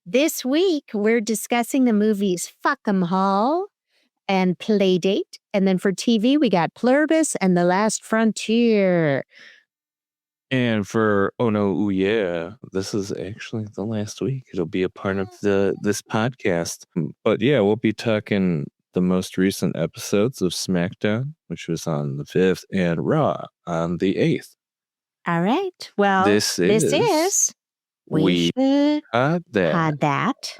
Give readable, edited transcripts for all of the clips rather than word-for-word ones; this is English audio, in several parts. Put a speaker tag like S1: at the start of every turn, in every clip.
S1: This week, we're discussing the movies Fackham Hall and Playdate. And then for TV, we got Pluribus and The Last Frontier.
S2: And for Oh No, Ooh Yeah, this is actually the last week. It'll be a part of this podcast. But yeah, we'll be talking the most recent episodes of SmackDown, which was on the 5th, and Raw on the 8th.
S1: All right. Well, this is We Should
S2: Had
S1: Had That.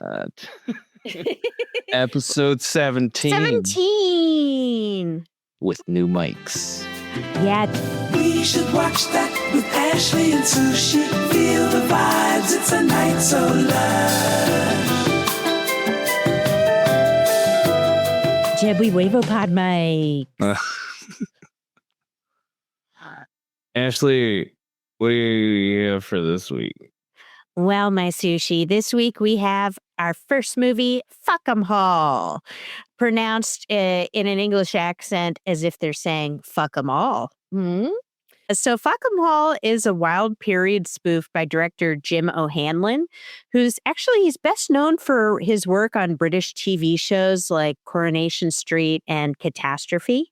S2: Episode 17.
S1: 17.
S2: With new mics.
S1: Yeah.
S3: We should watch that with Ashley and Sushi. Feel the vibes, it's a night so lush.
S1: Jebby Wavopod mic.
S2: Ashley, what do you have for this week?
S1: Well, my Sushi, this week we have our first movie, Fackham Hall, pronounced in an English accent as if they're saying fuck 'em all. So Fackham Hall is a wild period spoof by director Jim O'Hanlon, he's best known for his work on British TV shows like Coronation Street and Catastrophe.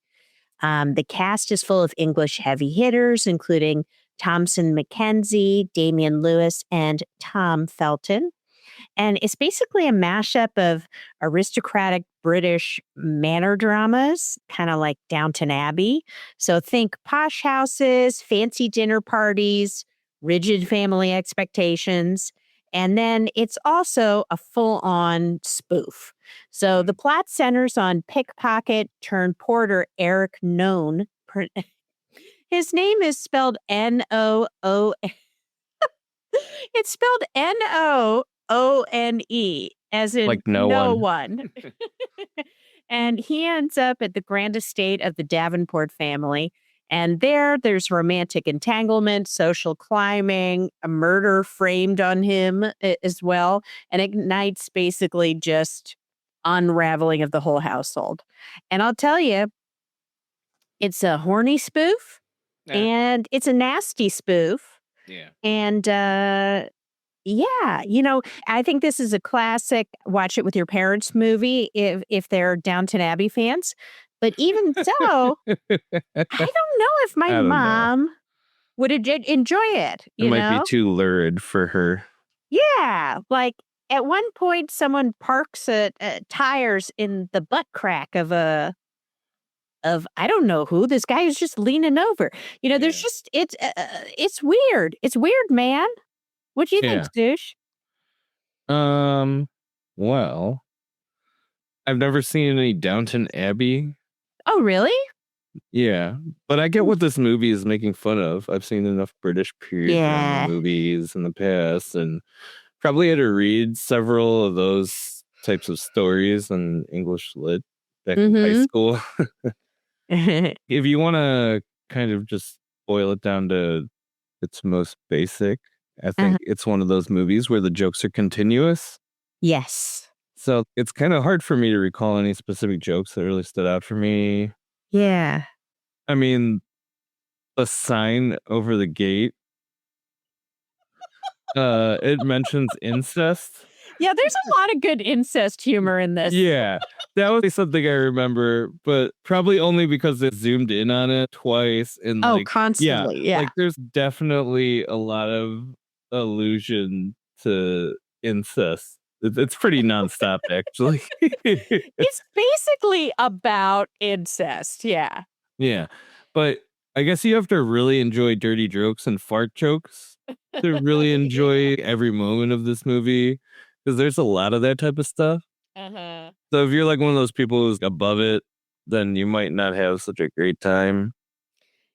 S1: The cast is full of English heavy hitters, including Thompson Mackenzie, Damian Lewis, and Tom Felton. And it's basically a mashup of aristocratic British manor dramas, kind of like Downton Abbey. So think posh houses, fancy dinner parties, rigid family expectations. And then it's also a full-on spoof. So the plot centers on pickpocket turned porter Eric Known. His name is spelled N-O-O. It's spelled N-O-O-N-E, as in
S2: like no one.
S1: And he ends up at the grand estate of the Davenport family. And there's romantic entanglement, social climbing, a murder framed on him as well. And ignites basically just unraveling of the whole household. And I'll tell you, it's a horny spoof. And it's a nasty spoof.
S2: Yeah.
S1: And I think this is a classic watch it with your parents movie if they're Downton Abbey fans. But even so, I don't know if my mom would enjoy it.
S2: It might be too lurid for her.
S1: Yeah. Like at one point, someone parks tires in the butt crack of I don't know who. This guy is just leaning over. There's just, it's weird. It's weird, man. What do you think, Stoosh?
S2: Well, I've never seen any Downton Abbey.
S1: Oh, really?
S2: Yeah, but I get what this movie is making fun of. I've seen enough British period drama movies in the past, and probably had to read several of those types of stories in English lit back in high school. If you want to kind of just boil it down to its most basic, I think it's one of those movies where the jokes are continuous.
S1: Yes.
S2: So it's kind of hard for me to recall any specific jokes that really stood out for me.
S1: Yeah.
S2: I mean, the sign over the gate, it mentions incest.
S1: Yeah, there's a lot of good incest humor in this.
S2: Yeah, that was something I remember, but probably only because it zoomed in on it twice. And
S1: constantly. Yeah.
S2: Like there's definitely a lot of allusion to incest. It's pretty nonstop, actually.
S1: It's basically about incest. Yeah.
S2: Yeah, but I guess you have to really enjoy dirty jokes and fart jokes to really enjoy every moment of this movie. Because there's a lot of that type of stuff. So if you're like one of those people who's above it, then you might not have such a great time.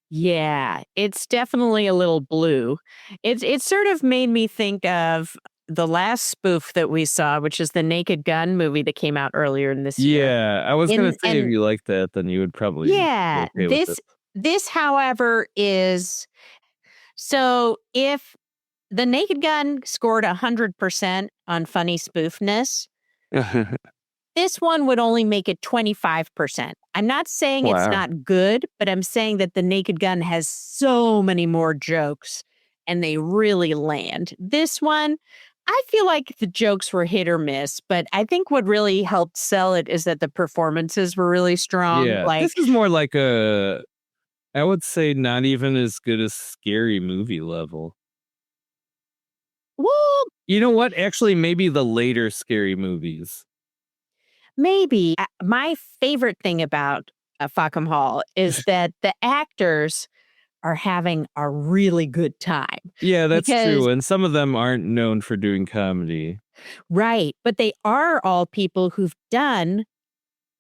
S1: Yeah, it's definitely a little blue. It sort of made me think of the last spoof that we saw, which is the Naked Gun movie that came out earlier in this year.
S2: Yeah, I was going to say if you like that, then you would probably be okay with it.
S1: This, however, is... So if the Naked Gun scored 100% on funny spoofness, this one would only make it 25%. I'm not saying it's not good, but I'm saying that the Naked Gun has so many more jokes and they really land. This one, I feel like the jokes were hit or miss, but I think what really helped sell it is that the performances were really strong.
S2: Yeah,
S1: Like,
S2: this is more like I would say not even as good as Scary Movie level.
S1: well,
S2: You know what? Actually, maybe the later Scary Movies.
S1: maybe. My favorite thing about Fackham Hall is that the actors are having a really good time.
S2: Yeah, that's
S1: Because,
S2: true. And some of them aren't known for doing comedy.
S1: right, but they are all people who've done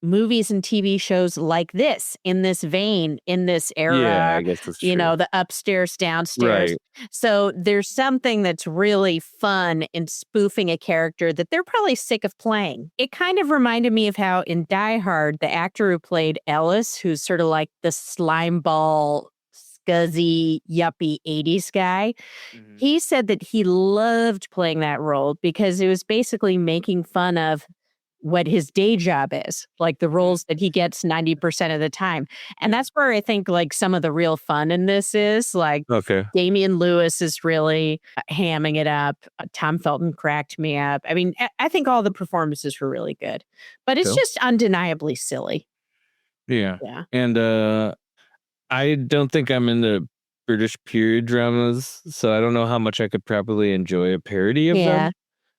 S1: movies and TV shows like this, in this vein, in this
S2: Yeah, I
S1: era,
S2: guess that's
S1: you
S2: true.
S1: know, the upstairs, downstairs.
S2: Right.
S1: So there's something that's really fun in spoofing a character that they're probably sick of playing. It kind of reminded me of how in Die Hard, the actor who played Ellis, who's sort of like the slime ball, scuzzy, yuppie 80s guy, he said that he loved playing that role because it was basically making fun of what his day job is, like the roles that he gets 90% of the time. And that's where I think like some of the real fun in this is like
S2: Okay.
S1: Damian Lewis is really hamming it up. Tom Felton cracked me up. I mean, I think all the performances were really good, but it's
S2: Cool.
S1: just undeniably silly.
S2: Yeah.
S1: Yeah.
S2: And I don't think I'm into British period dramas, so I don't know how much I could properly enjoy a parody of them,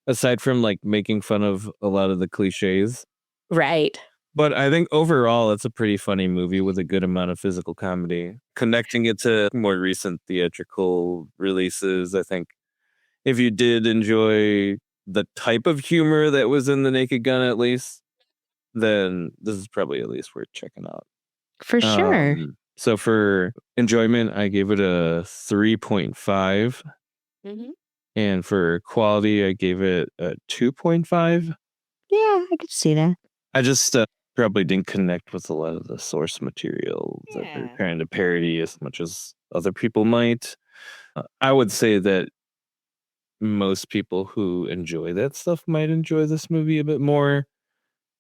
S2: aside from like making fun of a lot of the cliches.
S1: Right.
S2: But I think overall, it's a pretty funny movie with a good amount of physical comedy. Connecting it to more recent theatrical releases, I think if you did enjoy the type of humor that was in The Naked Gun, at least, then this is probably at least worth checking out.
S1: For sure.
S2: So for enjoyment, I gave it a 3.5. And for quality, I gave it a 2.5.
S1: Yeah, I could see that.
S2: I just probably didn't connect with a lot of the source material that they're trying to parody as much as other people might. I would say that most people who enjoy that stuff might enjoy this movie a bit more.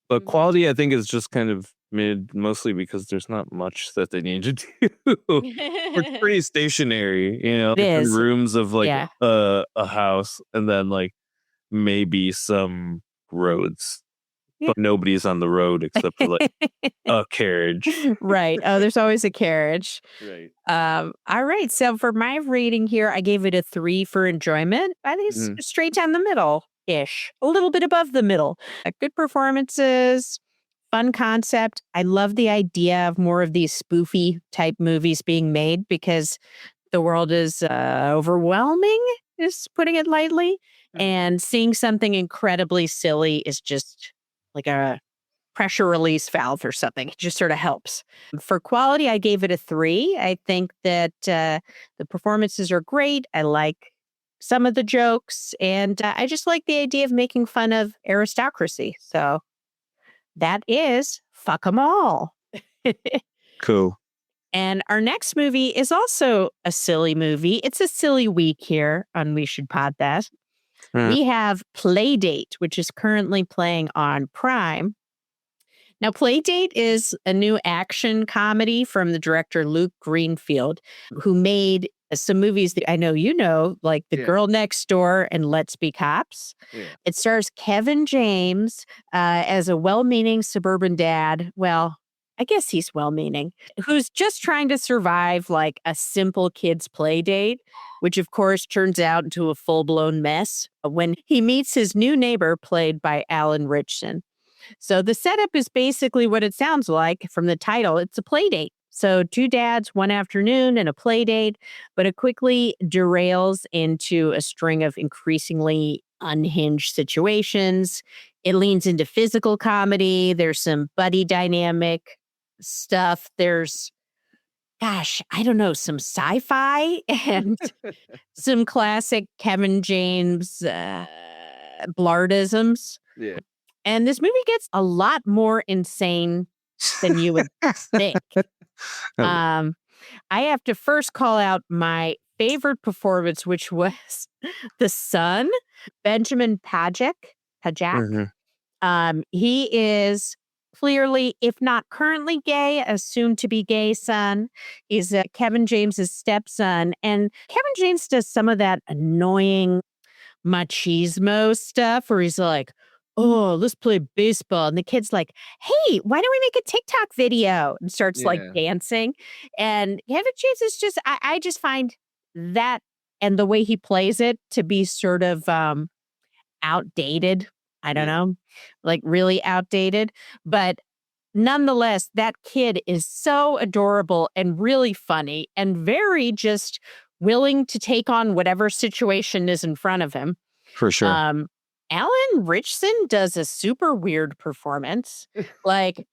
S2: But quality, I think, is just kind of mid, mostly because there's not much that they need to do. It's pretty stationary, you know,
S1: It is.
S2: different rooms of like
S1: Yeah.
S2: a house and then like maybe some roads. But nobody's on the road except for like a carriage.
S1: Right. Oh, there's always a carriage.
S2: Right.
S1: All right. So for my rating here, I gave it a 3 for enjoyment. I think it's straight down the middle ish, a little bit above the middle. Good performances, fun concept. I love the idea of more of these spoofy type movies being made because the world is overwhelming, is putting it lightly. And seeing something incredibly silly is just like a pressure release valve or something. It just sort of helps. For quality, I gave it a 3. I think that the performances are great. I like some of the jokes, and I just like the idea of making fun of aristocracy. So that is Fuck 'em All.
S2: Cool.
S1: And our next movie is also a silly movie. It's a silly week here on We Should Pod That. We have Playdate, which is currently playing on Prime. Now, Playdate is a new action comedy from the director Luke Greenfield, who made some movies that I know you know, like The Girl Next Door and Let's Be Cops. It stars Kevin James as a well-meaning suburban dad. Well, I guess he's well-meaning, who's just trying to survive like a simple kid's play date, which of course turns out into a full-blown mess when he meets his new neighbor played by Alan Ritchson. So the setup is basically what it sounds like from the title. It's a play date. So 2 dads, one afternoon and a play date, but it quickly derails into a string of increasingly unhinged situations. It leans into physical comedy. There's some buddy dynamic stuff. There's, gosh, I don't know, some sci-fi and some classic Kevin James blardisms.
S2: Yeah.
S1: And this movie gets a lot more insane than you would think. I have to first call out my favorite performance, which was the son, Benjamin Pajak. He is clearly, if not currently gay, a soon-to-be gay son. He's Kevin James's stepson. And Kevin James does some of that annoying machismo stuff where he's like, oh, let's play baseball. And the kid's like, hey, why don't we make a TikTok video? And starts like dancing. And Kevin James is just, I just find that and the way he plays it to be sort of outdated. I don't know, like really outdated. But nonetheless, that kid is so adorable and really funny and very just willing to take on whatever situation is in front of him.
S2: For sure.
S1: Alan Richson does a super weird performance. Like,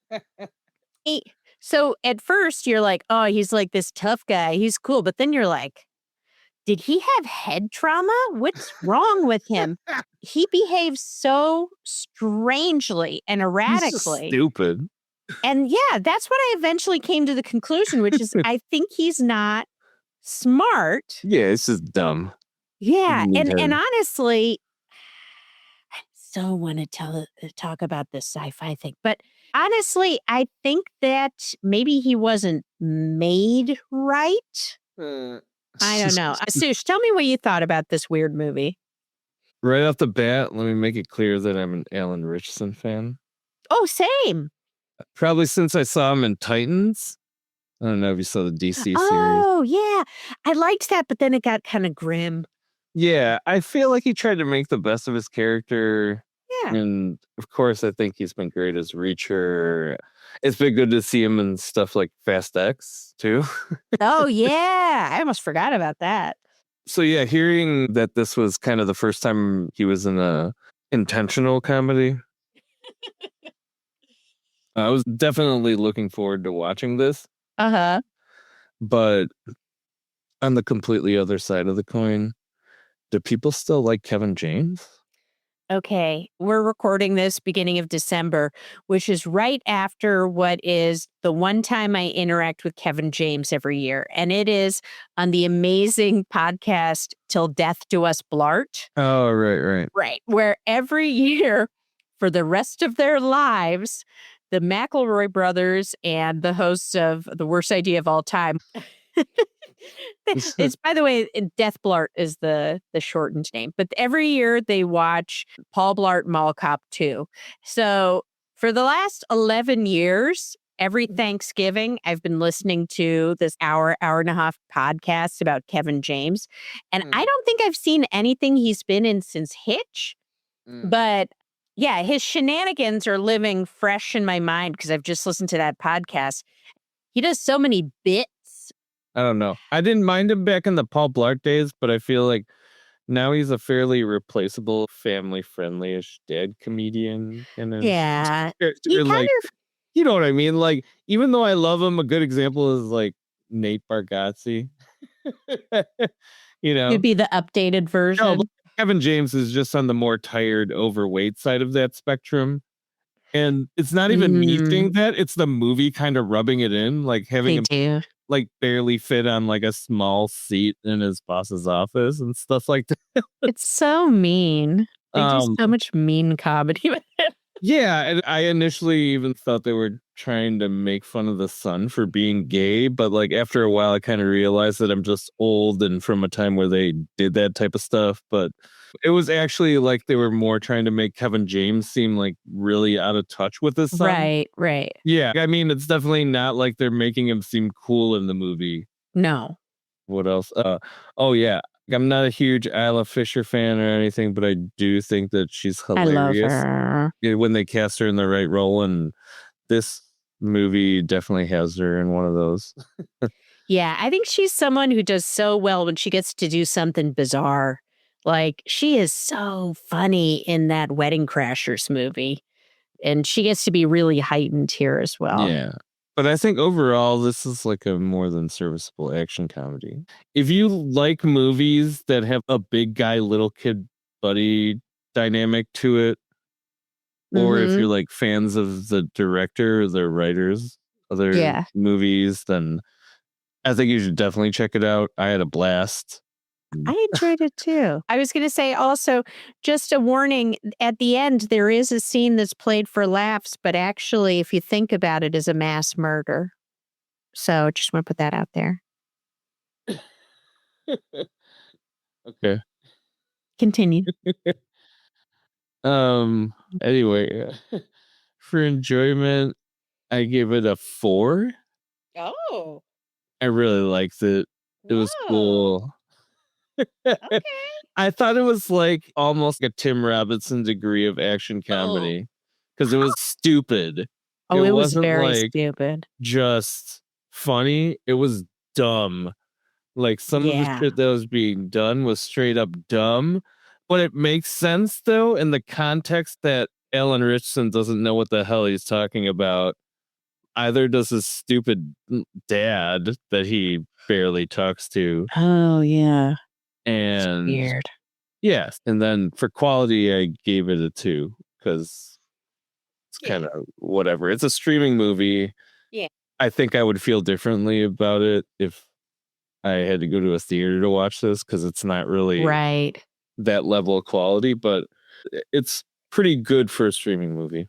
S1: so at first you're like, oh, he's like this tough guy. He's cool. But then you're like, did he have head trauma? What's wrong with him? He behaves so strangely and erratically.
S2: He's just stupid.
S1: And yeah, that's what I eventually came to the conclusion, which is I think he's not smart.
S2: Yeah, it's just dumb.
S1: Yeah. And honestly, I so want to talk about this sci-fi thing. But honestly, I think that maybe he wasn't made right. I don't know. Sush, tell me what you thought about this weird movie.
S2: Right off the bat, let me make it clear that I'm an Alan Richson fan.
S1: Oh, same.
S2: Probably since I saw him in Titans. I don't know if you saw the DC series.
S1: Oh, yeah. I liked that, but then it got kind of grim.
S2: Yeah, I feel like he tried to make the best of his character.
S1: Yeah.
S2: And of course, I think he's been great as Reacher. It's been good to see him in stuff like Fast X, too.
S1: Oh, yeah. I almost forgot about that.
S2: So, yeah, hearing that this was kind of the first time he was in a intentional comedy. I was definitely looking forward to watching this.
S1: Uh-huh.
S2: But on the completely other side of the coin, do people still like Kevin James?
S1: Okay, we're recording this beginning of December, which is right after what is the one time I interact with Kevin James every year. And it is on the amazing podcast, Till Death Do Us Blart.
S2: Oh, right.
S1: Right, where every year for the rest of their lives, the McElroy brothers and the hosts of The Worst Idea of All Time. It's, by the way, Death Blart is the shortened name, but every year they watch Paul Blart Mall Cop 2. So for the last 11 years, every Thanksgiving, I've been listening to this hour and a half podcast about Kevin James. And I don't think I've seen anything he's been in since Hitch. But yeah, his shenanigans are living fresh in my mind because I've just listened to that podcast. He does so many bits.
S2: I don't know. I didn't mind him back in the Paul Blart days, but I feel like now he's a fairly replaceable, family-friendly-ish dad comedian.
S1: Yeah.
S2: You know what I mean? Like, even though I love him, a good example is like Nate Bargatze. You know?
S1: He'd be the updated version.
S2: No, Kevin James is just on the more tired, overweight side of that spectrum. And it's not even me saying that. It's the movie kind of rubbing it in, like having him like barely fit on like a small seat in his boss's office and stuff like that.
S1: It's so mean. They do so much mean comedy with it.
S2: Yeah, and I initially even thought they were trying to make fun of the son for being gay, but like after a while I kind of realized that I'm just old and from a time where they did that type of stuff. But it was actually like they were more trying to make Kevin James seem like really out of touch with his son.
S1: Right.
S2: Yeah, I mean, it's definitely not like they're making him seem cool in the movie.
S1: No.
S2: What else? Oh yeah. I'm not a huge Isla Fisher fan or anything, but I do think that she's hilarious.
S1: I love her.
S2: When they cast her in the right role, and this movie definitely has her in one of those.
S1: Yeah, I think she's someone who does so well when she gets to do something bizarre. Like, she is so funny in that Wedding Crashers movie, and she gets to be really heightened here as well.
S2: Yeah. But I think overall, this is like a more than serviceable action comedy. If you like movies that have a big guy, little kid buddy dynamic to it, or if you're like fans of the director, or the writers, other movies, then I think you should definitely check it out. I had a blast.
S1: I enjoyed it too. I was going to say also, just a warning, at the end, there is a scene that's played for laughs, but actually, if you think about it, is a mass murder. So just want to put that out there.
S2: Okay.
S1: Continue.
S2: Anyway, for enjoyment, I gave it a 4.
S1: Oh.
S2: I really liked it. It was cool.
S1: Okay.
S2: I thought it was like almost a Tim Robinson degree of action comedy because it was stupid.
S1: Oh, it was
S2: wasn't
S1: very
S2: like
S1: stupid.
S2: just funny. It was dumb. Like some of the shit that was being done was straight up dumb, but it makes sense though in the context that Alan Richardson doesn't know what the hell he's talking about. Either does his stupid dad that he barely talks to.
S1: Oh, yeah.
S2: And
S1: weird.
S2: Yes. And then for quality, I gave it a 2 because it's kind of whatever. It's a streaming movie.
S1: Yeah.
S2: I think I would feel differently about it if I had to go to a theater to watch this because it's not really that level of quality, but it's pretty good for a streaming movie.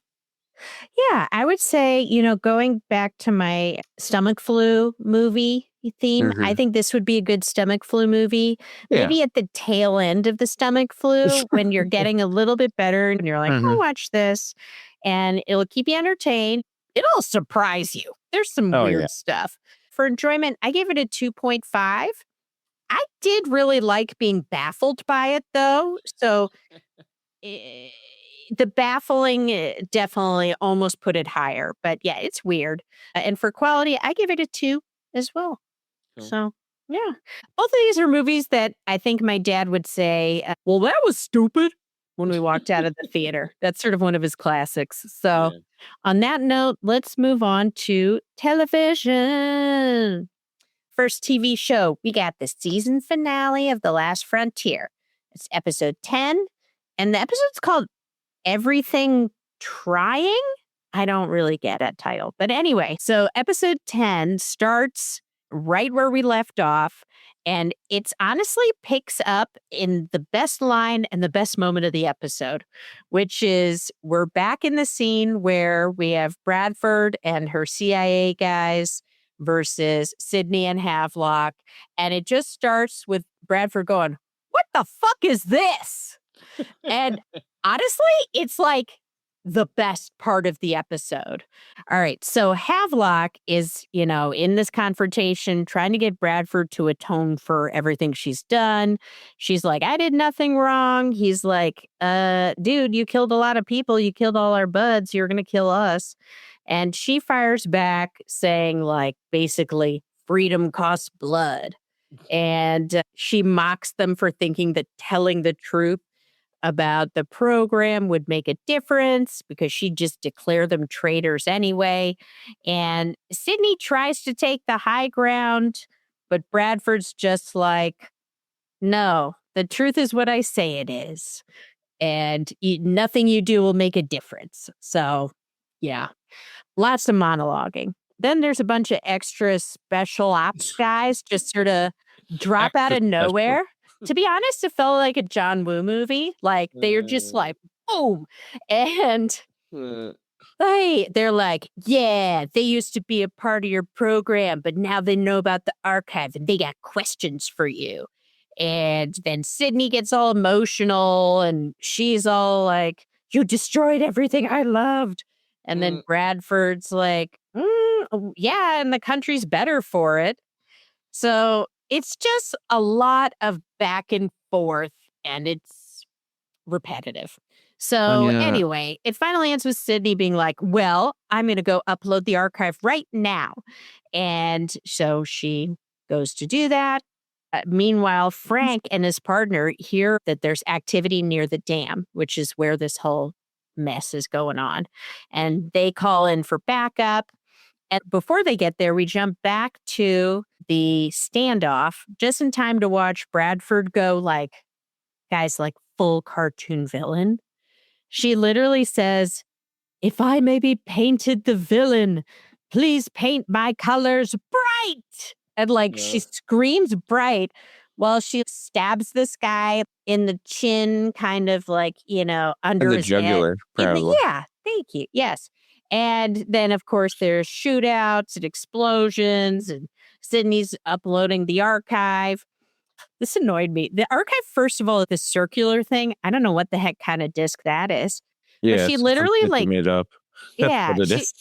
S1: Yeah, I would say, going back to my stomach flu movie theme, I think this would be a good stomach flu movie. Maybe at the tail end of the stomach flu when you're getting a little bit better and you're like, I'll watch this and it'll keep you entertained. It'll surprise you. There's some weird stuff. For enjoyment, I gave it a 2.5. I did really like being baffled by it though. So the baffling definitely almost put it higher, but yeah, it's weird. And for quality, I give it a 2 as well. Cool. So yeah, both of these are movies that I think my dad would say, well, that was stupid when we walked out of the theater. That's sort of one of his classics. So on that note, let's move on to television. First TV show, we got the season finale of The Last Frontier. It's episode 10, and the episode's called Everything Trying? I don't really get that title. But anyway, so episode 10 starts right where we left off. And it's honestly picks up in the best line and the best moment of the episode, which is we're back in the scene where we have Bradford and her CIA guys versus Sydney and Havelock. And it just starts with Bradford going, what the fuck is this? And honestly, it's like the best part of the episode. All right. So Havelock is, in this confrontation, trying to get Bradford to atone for everything she's done. She's like, I did nothing wrong. He's like, dude, you killed a lot of people. You killed all our buds. You're going to kill us. And she fires back saying, like, basically, freedom costs blood. And she mocks them for thinking that telling the truth about the program would make a difference because she'd just declare them traitors anyway. And Sydney tries to take the high ground, but Bradford's just like, no, the truth is what I say it is. And nothing you do will make a difference. So, yeah, lots of monologuing. Then there's a bunch of extra special ops guys just sort of drop out of nowhere. To be honest, it felt like a John Woo movie. Like they're just like, boom. And they're like, yeah, they used to be a part of your program, but now they know about the archive and they got questions for you. And then Sydney gets all emotional and she's all like, you destroyed everything I loved. And then Bradford's like, yeah, and the country's better for it. So it's just a lot of back and forth and it's repetitive. So anyway, it finally ends with Sydney being like, well, I'm going to go upload the archive right now. And so she goes to do that. Meanwhile, Frank and his partner hear that there's activity near the dam, which is where this whole mess is going on. And they call in for backup. And before they get there, we jump back to the standoff just in time to watch Bradford go like, guys, like full cartoon villain. She literally says, if I may be painted the villain, please paint my colors bright. And like she screams bright while she stabs this guy in the chin, kind of like, under his
S2: jugular,
S1: head. Yeah, thank you. Yes. And then, of course, there's shootouts and explosions, and Sydney's uploading the archive. This annoyed me. The archive, first of all, this circular thing, I don't know what the heck kind of disc that is.
S2: Yeah,
S1: but she
S2: it's
S1: literally
S2: something they made up. That's
S1: yeah,
S2: what it is.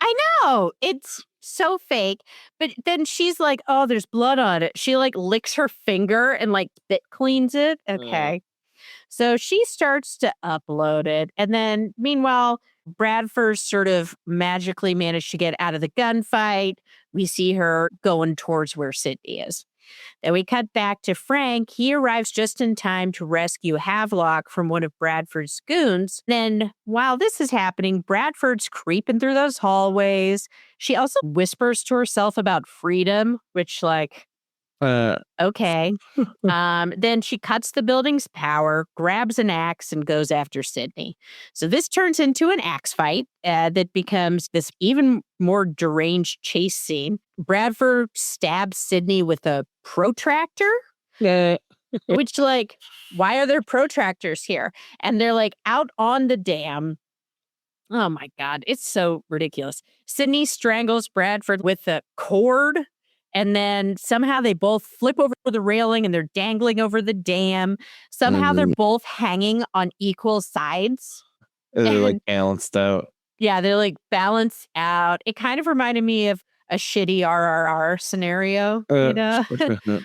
S1: I know. It's so fake. But then she's like, oh, there's blood on it. She like licks her finger and like spit cleans it. Okay. So she starts to upload it. And then meanwhile, Bradford sort of magically managed to get out of the gunfight. We see her going towards where Sydney is. Then we cut back to Frank. He arrives just in time to rescue Havelock from one of Bradford's goons. Then, while this is happening, Bradford's creeping through those hallways. She also whispers to herself about freedom, which, like, okay. Then she cuts the building's power, grabs an axe, and goes after Sydney. So this turns into an axe fight that becomes this even more deranged chase scene. Bradford stabs Sydney with a protractor. Which, like, why are there protractors here? And they're like out on the dam. Oh my God, it's so ridiculous. Sydney strangles Bradford with a cord. And then somehow they both flip over the railing and they're dangling over the dam. Somehow they're both hanging on equal sides.
S2: They're like balanced out.
S1: Yeah, they're like balanced out. It kind of reminded me of a shitty RRR scenario, you know,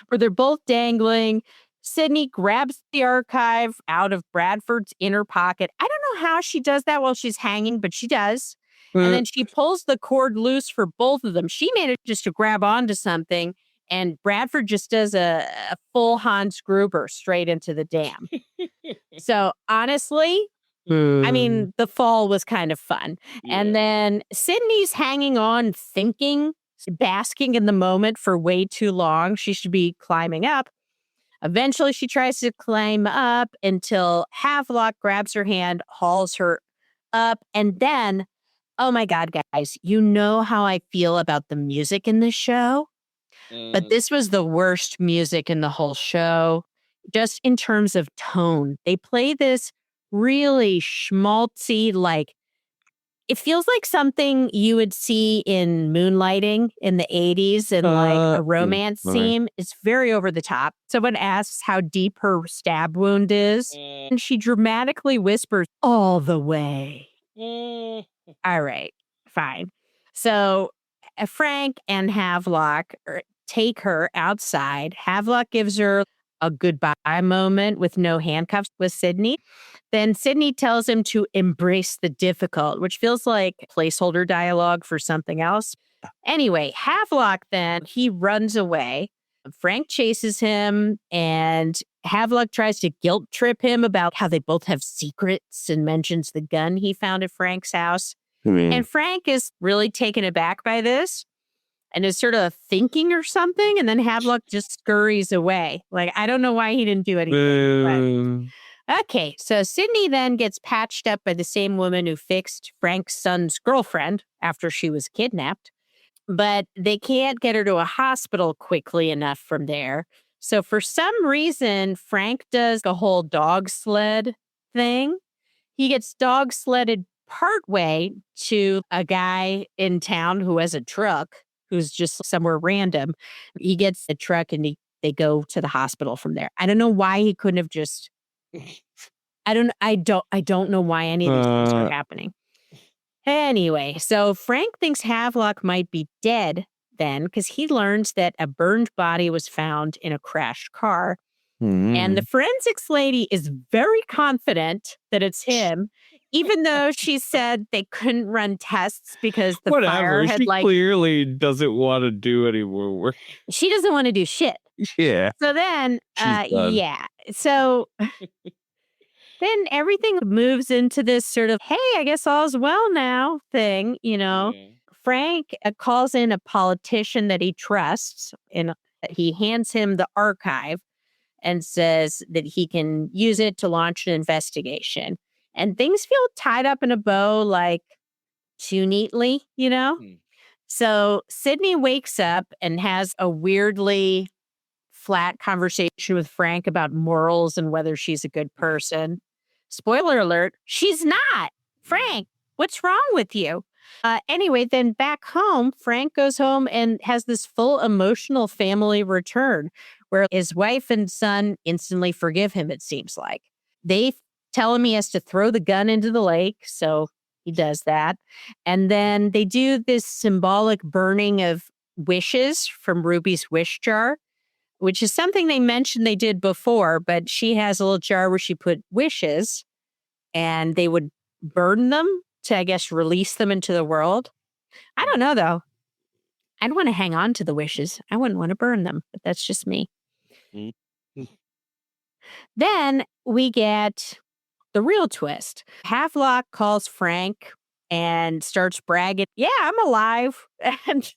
S1: where they're both dangling. Sydney grabs the archive out of Bradford's inner pocket. I don't know how she does that while she's hanging, but she does. And then she pulls the cord loose for both of them. She manages to grab onto something, and Bradford just does a full Hans Gruber straight into the dam. So honestly, I mean, the fall was kind of fun. Yeah. And then Sydney's hanging on, thinking, basking in the moment for way too long. She should be climbing up. Eventually, she tries to climb up until Havelock grabs her hand, hauls her up, and then oh my God, guys, you know how I feel about the music in this show, but this was the worst music in the whole show, just in terms of tone. They play this really schmaltzy, like, it feels like something you would see in Moonlighting in the 80s and like a romance scene. It's very over the top. Someone asks how deep her stab wound is, and she dramatically whispers, all the way. All right, fine. So Frank and Havelock take her outside. Havelock gives her a goodbye moment with no handcuffs with Sydney. Then Sydney tells him to embrace the difficult, which feels like placeholder dialogue for something else. Anyway, Havelock then, he runs away. Frank chases him, and Havelock tries to guilt trip him about how they both have secrets and mentions the gun he found at Frank's house. And Frank is really taken aback by this and is sort of thinking or something. And then Havelock just scurries away. Like, I don't know why he didn't do anything. But... Okay, so Sydney then gets patched up by the same woman who fixed Frank's son's girlfriend after she was kidnapped. But they can't get her to a hospital quickly enough from there. So for some reason, Frank does a whole dog sled thing. He gets dog sledded partway to a guy in town who has a truck, who's just somewhere random. He gets a truck and they go to the hospital from there. I don't know why he couldn't have just... I don't know why any of these things are happening. Anyway, so Frank thinks Havelock might be dead then because he learns that a burned body was found in a crashed car. And the forensics lady is very confident that it's him, even though she said they couldn't run tests because the fire had
S2: she clearly doesn't want to do any more work.
S1: She doesn't want to do shit.
S2: Yeah.
S1: So then, yeah. So... Then everything moves into this sort of, hey, I guess all's well now thing, you know. Frank calls in a politician that he trusts, and he hands him the archive and says that he can use it to launch an investigation. And things feel tied up in a bow, like, too neatly, you know. So Sydney wakes up and has a weirdly flat conversation with Frank about morals and whether she's a good person. Spoiler alert, she's not. Frank, what's wrong with you? Anyway, then back home, Frank goes home and has this full emotional family return where his wife and son instantly forgive him, it seems like. They tell him he has to throw the gun into the lake, so he does that. And then they do this symbolic burning of wishes from Ruby's wish jar, which is something they mentioned they did before, but she has a little jar where she put wishes and they would burn them to, I guess, release them into the world. I don't know, though. I'd want to hang on to the wishes. I wouldn't want to burn them, but that's just me.
S2: Mm.
S1: Then we get the real twist. Havelock calls Frank and starts bragging, yeah, I'm alive. And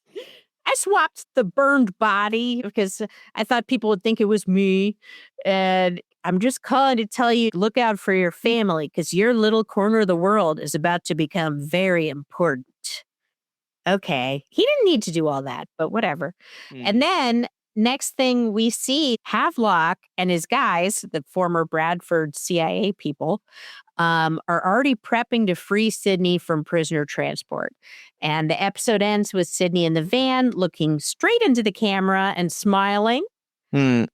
S1: I swapped the burned body because I thought people would think it was me. And I'm just calling to tell you, look out for your family because your little corner of the world is about to become very important. Okay. He didn't need to do all that, but whatever. And then next thing we see, Havelock and his guys, the former Bradford CIA people, are already prepping to free Sydney from prisoner transport. And the episode ends with Sydney in the van looking straight into the camera and smiling. Kind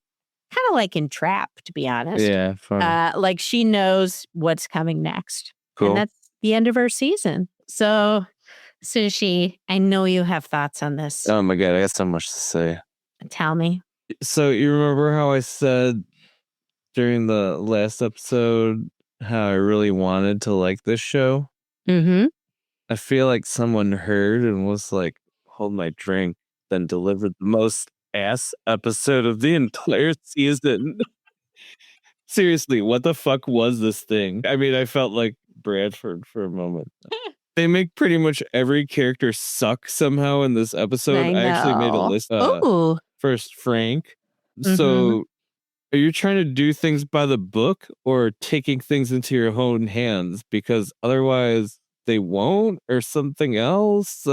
S1: of like in Trap, to be honest.
S2: Yeah, fun.
S1: Like she knows what's coming next.
S2: Cool.
S1: And that's the end of our season. So, Sushi, I know you have thoughts on this.
S2: Oh my God, I got so much to say.
S1: Tell me.
S2: So you remember how I said during the last episode how I really wanted to like this show?
S1: Mm-hmm.
S2: I feel like someone heard and was like, hold my drink, then delivered the most ass episode of the entire season. Seriously, what the fuck was this thing? I mean, I felt like Bradford for a moment. They make pretty much every character suck somehow in this episode. I actually made a list. First, Frank. So, are you trying to do things by the book or taking things into your own hands? Because otherwise they won't, or something else?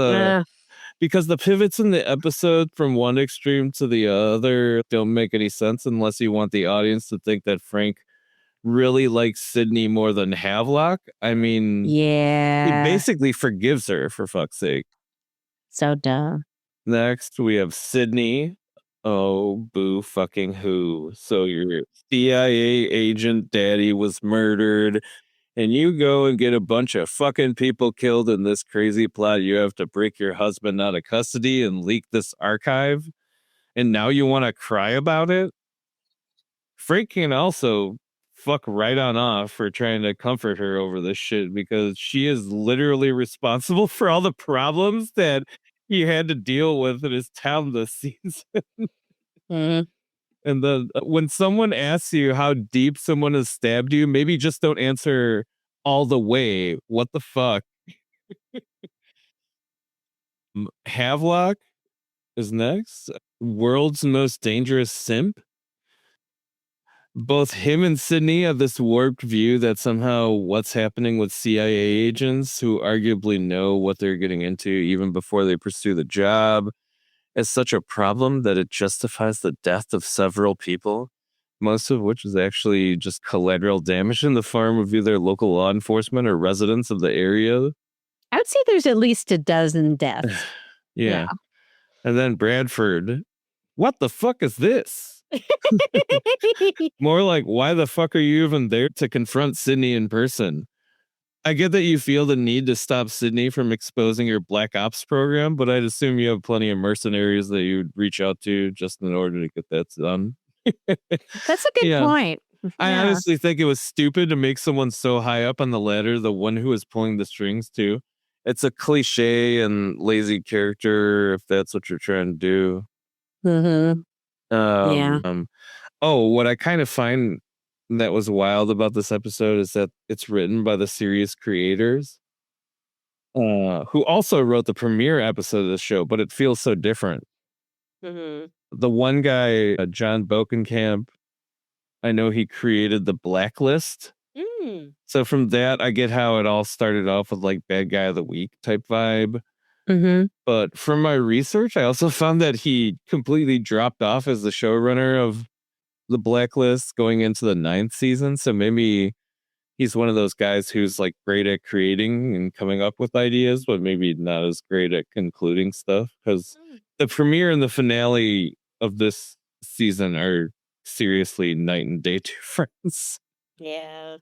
S2: Because the pivots in the episode from one extreme to the other don't make any sense unless you want the audience to think that Frank really likes Sydney more than Havelock. I mean, he basically forgives her, for fuck's sake.
S1: So dumb.
S2: Next, we have Sydney. Oh, boo fucking who. So your CIA agent daddy was murdered, and you go and get a bunch of fucking people killed in this crazy plot. You have to break your husband out of custody and leak this archive, and now you want to cry about it? Frank can also fuck right on off for trying to comfort her over this shit because she is literally responsible for all the problems that he had to deal with in his town this season. And then when someone asks you how deep someone has stabbed you, maybe just don't answer all the way. What the fuck? Havelock is next. World's most dangerous simp. Both him and Sydney have this warped view that somehow what's happening with CIA agents who arguably know what they're getting into even before they pursue the job is such a problem that it justifies the death of several people, most of which is actually just collateral damage in the form of either local law enforcement or residents of the area.
S1: I would say there's at least a dozen deaths.
S2: Yeah. And then Bradford. What the fuck is this? More like, why the fuck are you even there to confront Sydney in person? I get that you feel the need to stop Sydney from exposing your Black Ops program, but I'd assume you have plenty of mercenaries that you'd reach out to just in order to get that done.
S1: That's a good point.
S2: I honestly think it was stupid to make someone so high up on the ladder the one who was pulling the strings too. It's a cliche and lazy character if that's what you're trying to do. What I kind of find that was wild about this episode is that it's written by the series creators, who also wrote the premiere episode of the show, but it feels so different. The one guy, John Bokenkamp, I know he created the Blacklist. So from that, I get how it all started off with like bad guy of the week type vibe. But from my research, I also found that he completely dropped off as the showrunner of the Blacklist going into the 9th season. So maybe he's one of those guys who's like great at creating and coming up with ideas, but maybe not as great at concluding stuff. Because the premiere and the finale of this season are seriously night and day difference.
S1: Yeah.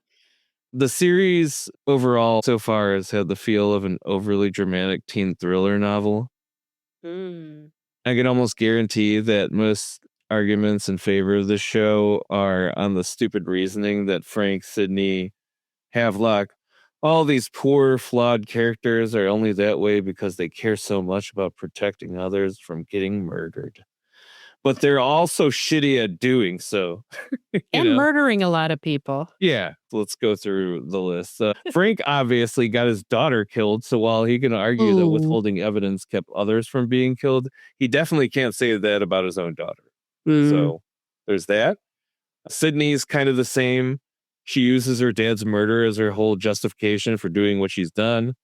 S2: The series overall so far has had the feel of an overly dramatic teen thriller novel.
S1: Mm.
S2: I can almost guarantee that most arguments in favor of the show are on the stupid reasoning that Frank, Sydney, Havelock, all these poor, flawed characters are only that way because they care so much about protecting others from getting murdered. But they're also shitty at doing so.
S1: And murdering a lot of people.
S2: Yeah, let's go through the list. Frank obviously got his daughter killed, so while he can argue that withholding evidence kept others from being killed, he definitely can't say that about his own daughter. So there's that. Sydney's kind of the same. She uses her dad's murder as her whole justification for doing what she's done.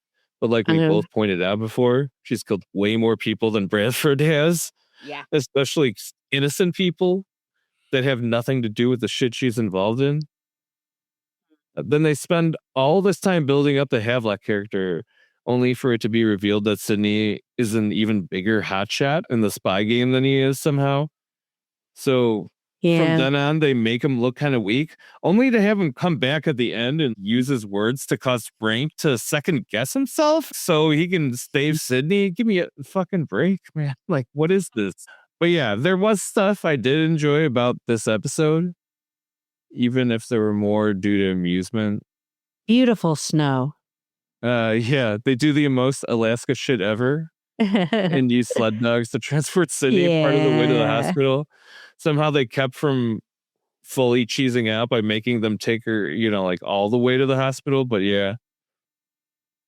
S2: But like we both pointed out before, she's killed way more people than Bradford has.
S1: Yeah.
S2: Especially innocent people that have nothing to do with the shit she's involved in. Then they spend all this time building up the Havelock character, only for it to be revealed that Sydney is an even bigger hotshot in the spy game than he is somehow. So from then on, they make him look kind of weak, only to have him come back at the end and use his words to cause Frank to second guess himself so he can save Sydney. Give me a fucking break, man. Like, what is this? But yeah, there was stuff I did enjoy about this episode, even if there were more due to amusement.
S1: Beautiful snow.
S2: Yeah, they do the most Alaska shit ever and use sled dogs to transport Sydney part of the way to the hospital. Somehow they kept from fully cheesing out by making them take her, like all the way to the hospital. But yeah,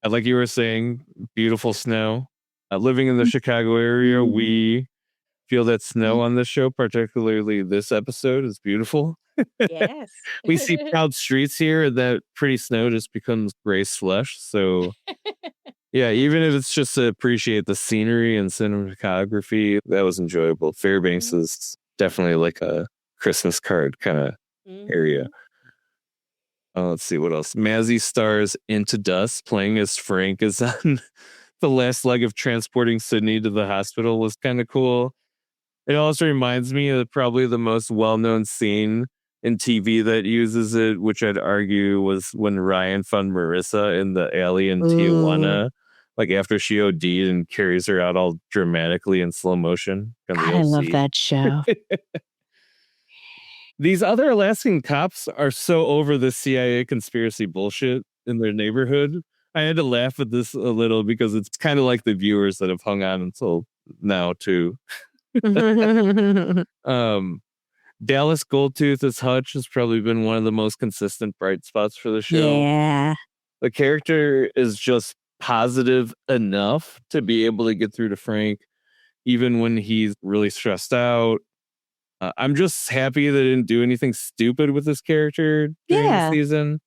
S2: like you were saying, beautiful snow. Living in the Chicago area, we feel that snow on this show, particularly this episode, is beautiful.
S1: Yes.
S2: We see proud streets here, and that pretty snow just becomes gray slush. So yeah, even if it's just to appreciate the scenery and cinematography, that was enjoyable. Fairbanks is definitely like a Christmas card kind of area. Let's see what else. Mazzy stars Into Dust, playing as Frank, is on the last leg of transporting Sydney to the hospital, was kind of cool. It also reminds me of probably the most well-known scene in TV that uses it, which I'd argue was when Ryan found Marissa in the alley in Tijuana, like after she OD'd and carries her out all dramatically in slow motion.
S1: God, I love that show.
S2: These other Alaskan cops are so over the CIA conspiracy bullshit in their neighborhood. I had to laugh at this a little because it's kind of like the viewers that have hung on until now too. Dallas Goldtooth as Hutch has probably been one of the most consistent bright spots for the show.
S1: Yeah.
S2: The character is just positive enough to be able to get through to Frank, even when he's really stressed out. I'm just happy they didn't do anything stupid with this character during the season,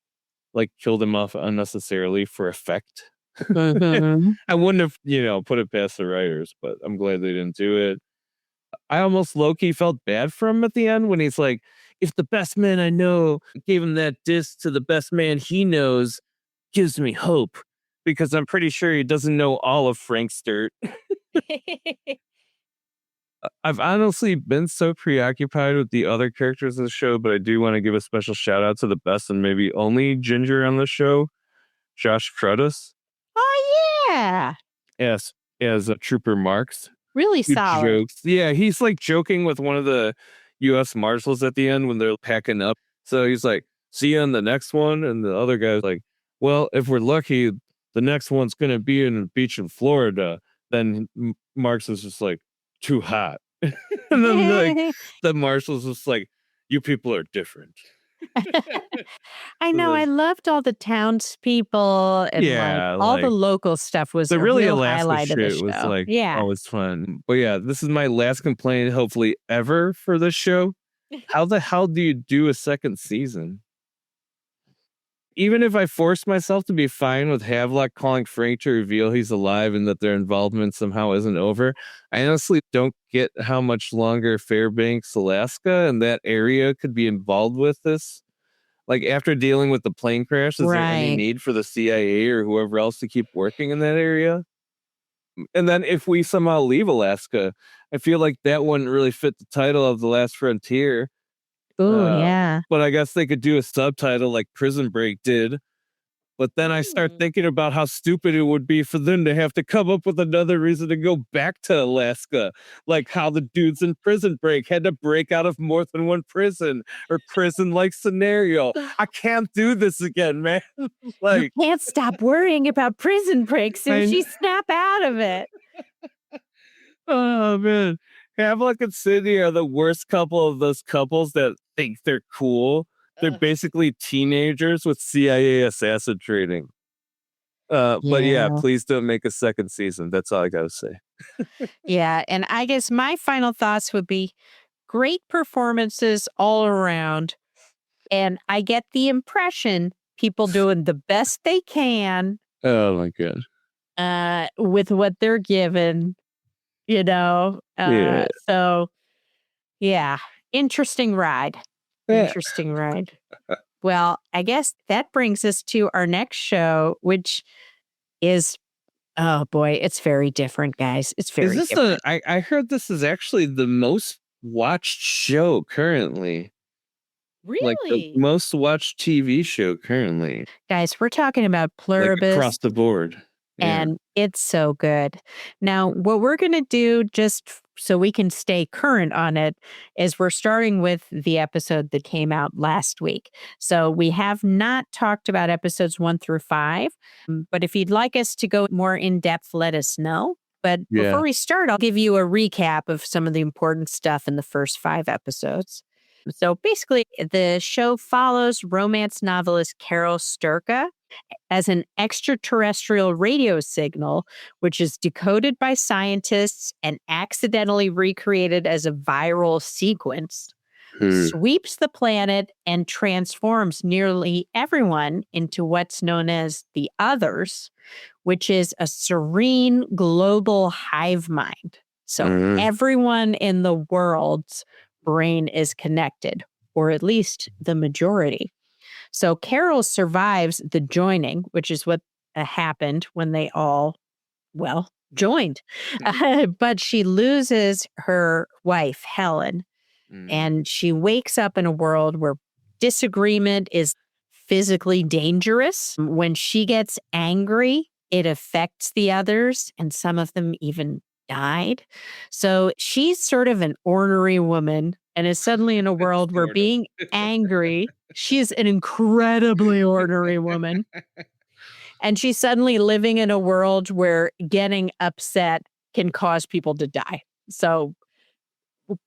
S2: like killed him off unnecessarily for effect. I wouldn't have, put it past the writers, but I'm glad they didn't do it. I almost low-key felt bad for him at the end when he's like, if the best man I know gave him that disc to the best man he knows, gives me hope, because I'm pretty sure he doesn't know all of Frank's dirt. I've honestly been so preoccupied with the other characters of the show, but I do want to give a special shout out to the best and maybe only ginger on the show, Josh Cruddas.
S1: Oh, yeah.
S2: Yes, as Trooper Marks.
S1: Really solid.
S2: Jokes. Yeah, he's like joking with one of the U.S. Marshals at the end when they're packing up. So he's like, see you on the next one. And the other guy's like, well, if we're lucky, the next one's going to be in a beach in Florida. Then Marks is just like, too hot. And then like the Marshal's just like, you people are different.
S1: I know. I loved all the townspeople and all the local stuff was the really real highlight of the show.
S2: Was like always fun. But yeah, this is my last complaint, hopefully ever, for this show. How the hell do you do a second season? Even if I force myself to be fine with Havelock calling Frank to reveal he's alive and that their involvement somehow isn't over, I honestly don't get how much longer Fairbanks, Alaska, and that area could be involved with this. Like, after dealing with the plane crash, is there any need for the CIA or whoever else to keep working in that area? And then if we somehow leave Alaska, I feel like that wouldn't really fit the title of The Last Frontier.
S1: Oh, yeah.
S2: But I guess they could do a subtitle like Prison Break did. But then I start thinking about how stupid it would be for them to have to come up with another reason to go back to Alaska. Like how the dudes in Prison Break had to break out of more than one prison or prison-like scenario. I can't do this again, man.
S1: You can't stop worrying about Prison Break, Sushi. Snap out of it.
S2: Oh, man. Havelock and Sydney are the worst couple of those couples that think they're cool. They're basically teenagers with CIA assassin training. But yeah, please don't make a second season. That's all I got to say.
S1: Yeah. And I guess my final thoughts would be great performances all around. And I get the impression people doing the best they can.
S2: Oh, my God.
S1: With what they're given,
S2: Yeah.
S1: So, yeah, interesting ride. Interesting ride. Well, I guess that brings us to our next show, which is, oh boy, it's very different, guys. It's very different.
S2: I heard this is actually the most watched show currently.
S1: Really?
S2: Like the most watched TV show currently.
S1: Guys, we're talking about Pluribus.
S2: Like across the board.
S1: And it's so good. Now, what we're going to do, just so we can stay current on it, is we're starting with the episode that came out last week. So we have not talked about episodes 1 through 5. But if you'd like us to go more in depth, let us know. But before we start, I'll give you a recap of some of the important stuff in the first 5 episodes. So basically, the show follows romance novelist Carol Sturka as an extraterrestrial radio signal, which is decoded by scientists and accidentally recreated as a viral sequence, sweeps the planet and transforms nearly everyone into what's known as the others, which is a serene global hive mind. So everyone in the world's brain is connected, or at least the majority. So Carol survives the joining, which is what happened when they all, joined. But she loses her wife, Helen, and she wakes up in a world where disagreement is physically dangerous. When she gets angry, it affects the others, and some of them even died. So she's sort of an ornery woman and is suddenly in a world where being angry, she's an incredibly ornery woman. And she's suddenly living in a world where getting upset can cause people to die. So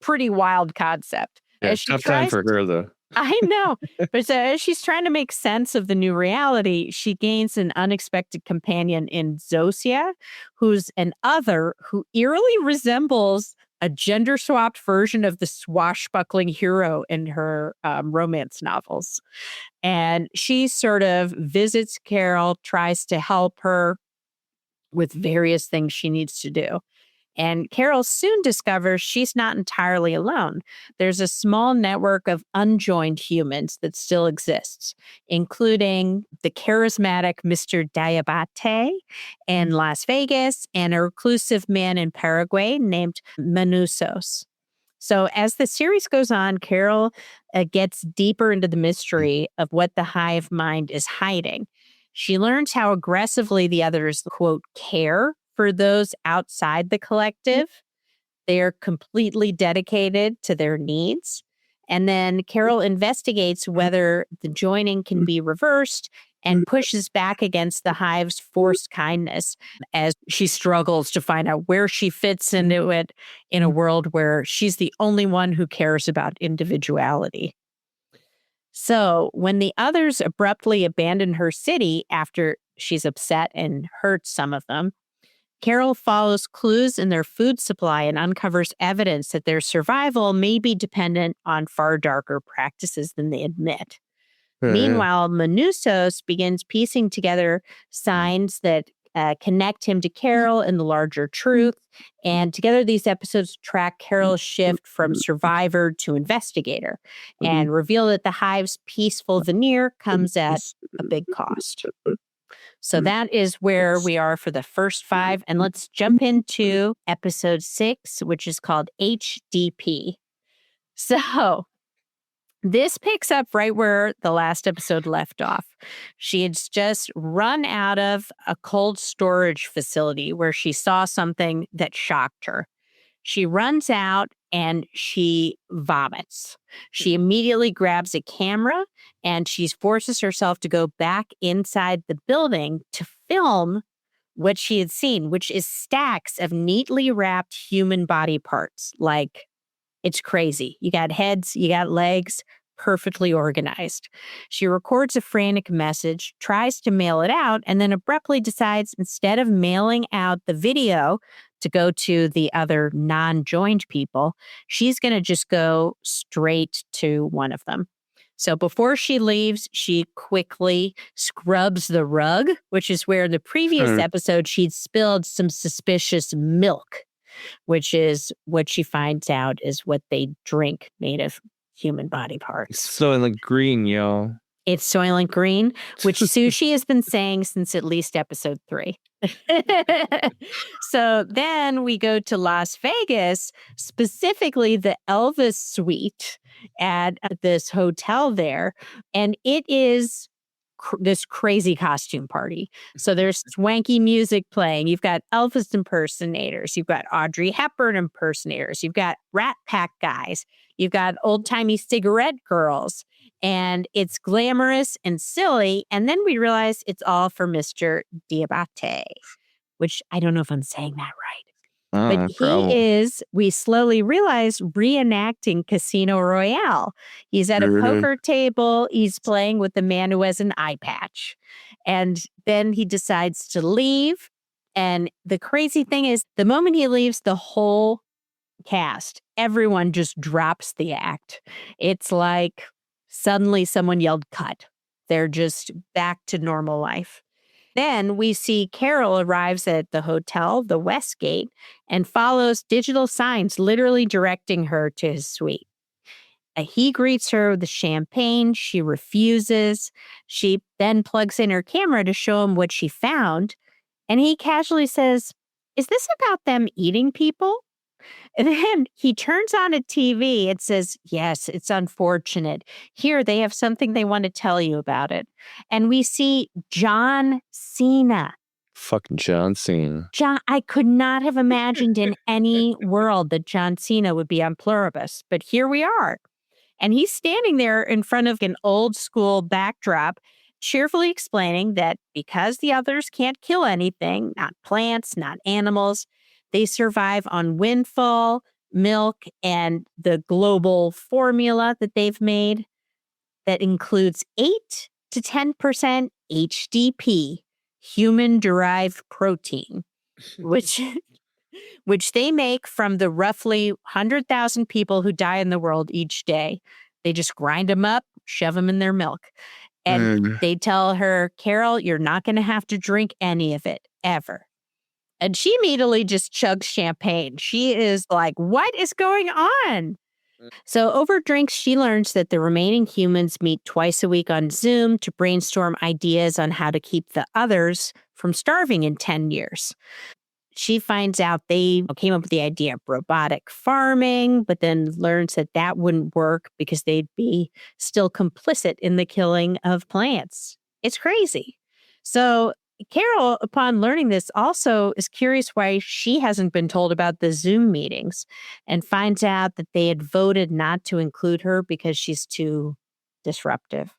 S1: pretty wild concept.
S2: Yeah, tough time for her, though.
S1: I know. But so as she's trying to make sense of the new reality, she gains an unexpected companion in Zosia, who's an other who eerily resembles a gender-swapped version of the swashbuckling hero in her romance novels. And she sort of visits Carol, tries to help her with various things she needs to do. And Carol soon discovers she's not entirely alone. There's a small network of unjoined humans that still exists, including the charismatic Mr. Diabate in Las Vegas and a reclusive man in Paraguay named Manusos. So as the series goes on, Carol gets deeper into the mystery of what the hive mind is hiding. She learns how aggressively the others, quote, care for those outside the collective. They're completely dedicated to their needs. And then Carol investigates whether the joining can be reversed and pushes back against the hive's forced kindness as she struggles to find out where she fits into it in a world where she's the only one who cares about individuality. So when the others abruptly abandon her city after she's upset and hurts some of them, Carol follows clues in their food supply and uncovers evidence that their survival may be dependent on far darker practices than they admit. Meanwhile, Manusos begins piecing together signs that connect him to Carol and the larger truth. And together, these episodes track Carol's shift from survivor to investigator and reveal that the hive's peaceful veneer comes at a big cost. So that is where we are for the first 5. And let's jump into episode 6, which is called HDP. So this picks up right where the last episode left off. She had just run out of a cold storage facility where she saw something that shocked her. She runs out and she vomits. She immediately grabs a camera and she forces herself to go back inside the building to film what she had seen, which is stacks of neatly wrapped human body parts. Like, it's crazy. You got heads, you got legs, perfectly organized. She records a frantic message, tries to mail it out, and then abruptly decides instead of mailing out the video to go to the other non-joined people, she's going to just go straight to one of them. So before she leaves, she quickly scrubs the rug, which is where in the previous episode she'd spilled some suspicious milk, which is what she finds out is what they drink made of human body parts.
S2: Soylent Green, y'all.
S1: It's Soylent Green, which Sushi has been saying since at least episode 3. So then we go to Las Vegas, specifically the Elvis suite at this hotel there. And it is this crazy costume party. So there's swanky music playing. You've got Elvis impersonators. You've got Audrey Hepburn impersonators. You've got Rat Pack guys. You've got old-timey cigarette girls. And it's glamorous and silly. And then we realize it's all for Mr. Diabate, which I don't know if I'm saying that right. But he is, we slowly realize, reenacting Casino Royale. He's at a poker table. He's playing with the man who has an eye patch. And then he decides to leave. And the crazy thing is, the moment he leaves, the whole cast, everyone just drops the act. It's like suddenly someone yelled cut. They're just back to normal life. Then we see Carol arrives at the hotel, the Westgate, and follows digital signs literally directing her to his suite. He greets her with the champagne. She refuses. She then plugs in her camera to show him what she found. And he casually says, "Is this about them eating people?" And then he turns on a TV. It says, "Yes, it's unfortunate. Here, they have something they want to tell you about it." And we see John Cena.
S2: Fucking John Cena.
S1: I could not have imagined in any world that John Cena would be on Pluribus, but here we are. And he's standing there in front of an old school backdrop, cheerfully explaining that because the others can't kill anything, not plants, not animals, they survive on windfall, milk, and the global formula that they've made that includes 8 to 10% HDP, human-derived protein, which they make from the roughly 100,000 people who die in the world each day. They just grind them up, shove them in their milk. And they tell her, "Carol, you're not going to have to drink any of it, ever." And she immediately just chugs champagne. She is like, what is going on? So over drinks, she learns that the remaining humans meet twice a week on Zoom to brainstorm ideas on how to keep the others from starving in 10 years. She finds out they came up with the idea of robotic farming, but then learns that that wouldn't work because they'd be still complicit in the killing of plants. It's crazy. So Carol, upon learning this, also is curious why she hasn't been told about the Zoom meetings and finds out that they had voted not to include her because she's too disruptive.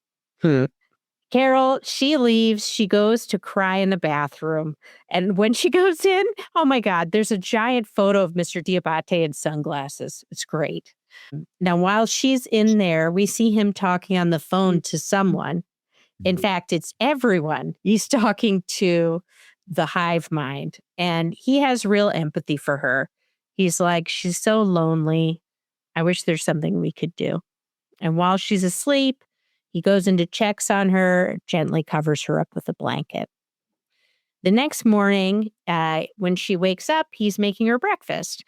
S1: Carol, she leaves. She goes to cry in the bathroom. And when she goes in, oh my God, there's a giant photo of Mr. Diabate in sunglasses. It's great. Now, while she's in there, we see him talking on the phone to someone. In fact, it's everyone. He's talking to the hive mind, and he has real empathy for her. He's like, she's so lonely. I wish there's something we could do. And while she's asleep, he goes into checks on her, gently covers her up with a blanket. The next morning, when she wakes up, he's making her breakfast.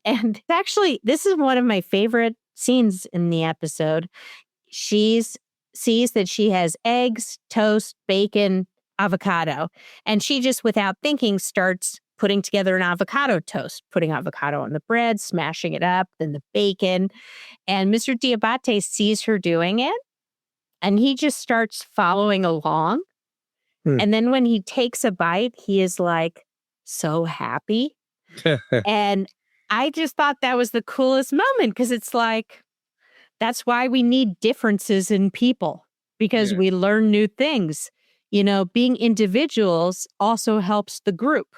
S1: And actually, this is one of my favorite scenes in the episode. She sees that she has eggs, toast, bacon, avocado. And she just, without thinking, starts putting together an avocado toast, putting avocado on the bread, smashing it up, then the bacon. And Mr. Diabate sees her doing it, and he just starts following along. And then when he takes a bite, he is like so happy. And I just thought that was the coolest moment, because it's like, that's why we need differences in people, because we learn new things. You know, being individuals also helps the group.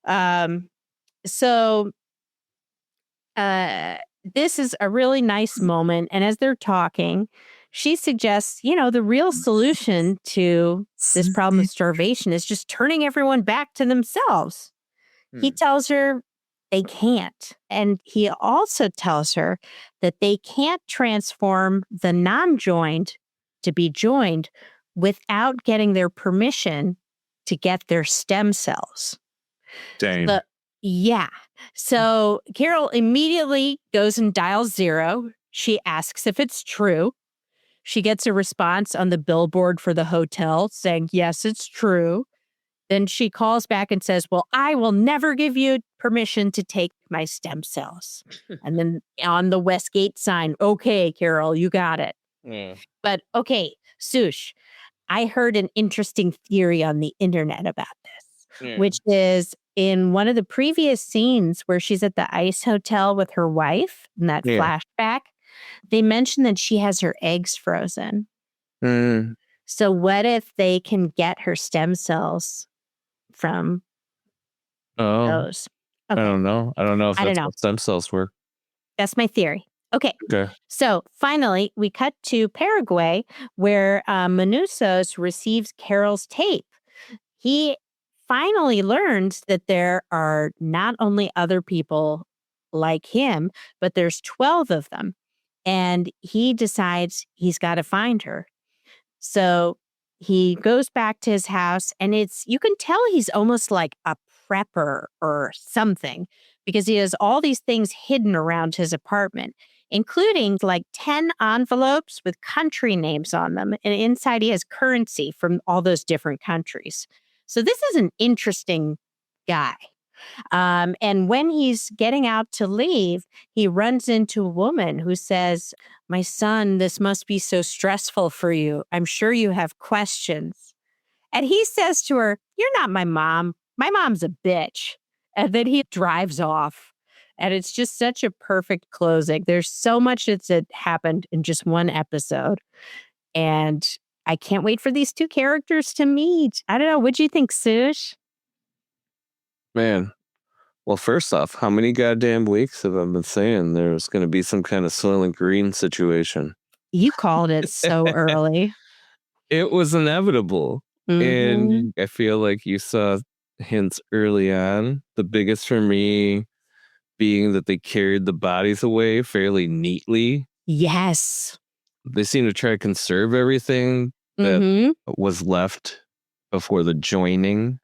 S1: So this is a really nice moment. And as they're talking, she suggests, you know, the real solution to this problem of starvation is just turning everyone back to themselves. He tells her they can't. And he also tells her that they can't transform the non-joined to be joined without getting their permission to get their stem cells.
S2: Dang.
S1: So Carol immediately goes and dials 0. She asks if it's true. She gets a response on the billboard for the hotel saying, yes, it's true. Then she calls back and says, well, I will never give you permission to take my stem cells. And then on the Westgate sign, okay, Carol, you got it.
S2: Yeah.
S1: But okay, Sush, I heard an interesting theory on the internet about this, which is in one of the previous scenes where she's at the ice hotel with her wife in that flashback, they mentioned that she has her eggs frozen. So what if they can get her stem cells from those?
S2: Okay. I don't know. I don't know if that's how stem cells work.
S1: That's my theory. Okay. So finally, we cut to Paraguay, where Manousos receives Carol's tape. He finally learns that there are not only other people like him, but there's 12 of them. And he decides he's got to find her. So he goes back to his house, and you can tell he's almost like a prepper or something, because he has all these things hidden around his apartment, including like 10 envelopes with country names on them. And inside he has currency from all those different countries. So this is an interesting guy. And when he's getting out to leave, he runs into a woman who says, my son, this must be so stressful for you. I'm sure you have questions. And he says to her, you're not my mom. My mom's a bitch. And then he drives off. And it's just such a perfect closing. There's so much that's happened in just one episode. And I can't wait for these two characters to meet. I don't know. What'd you think, Sush?
S2: Man. Well, first off, how many goddamn weeks have I been saying there's going to be some kind of Soylent Green situation?
S1: You called it so early.
S2: It was inevitable. And I feel like you saw hints early on. The biggest for me being that they carried the bodies away fairly neatly.
S1: Yes.
S2: They seem to try to conserve everything that was left before the joining.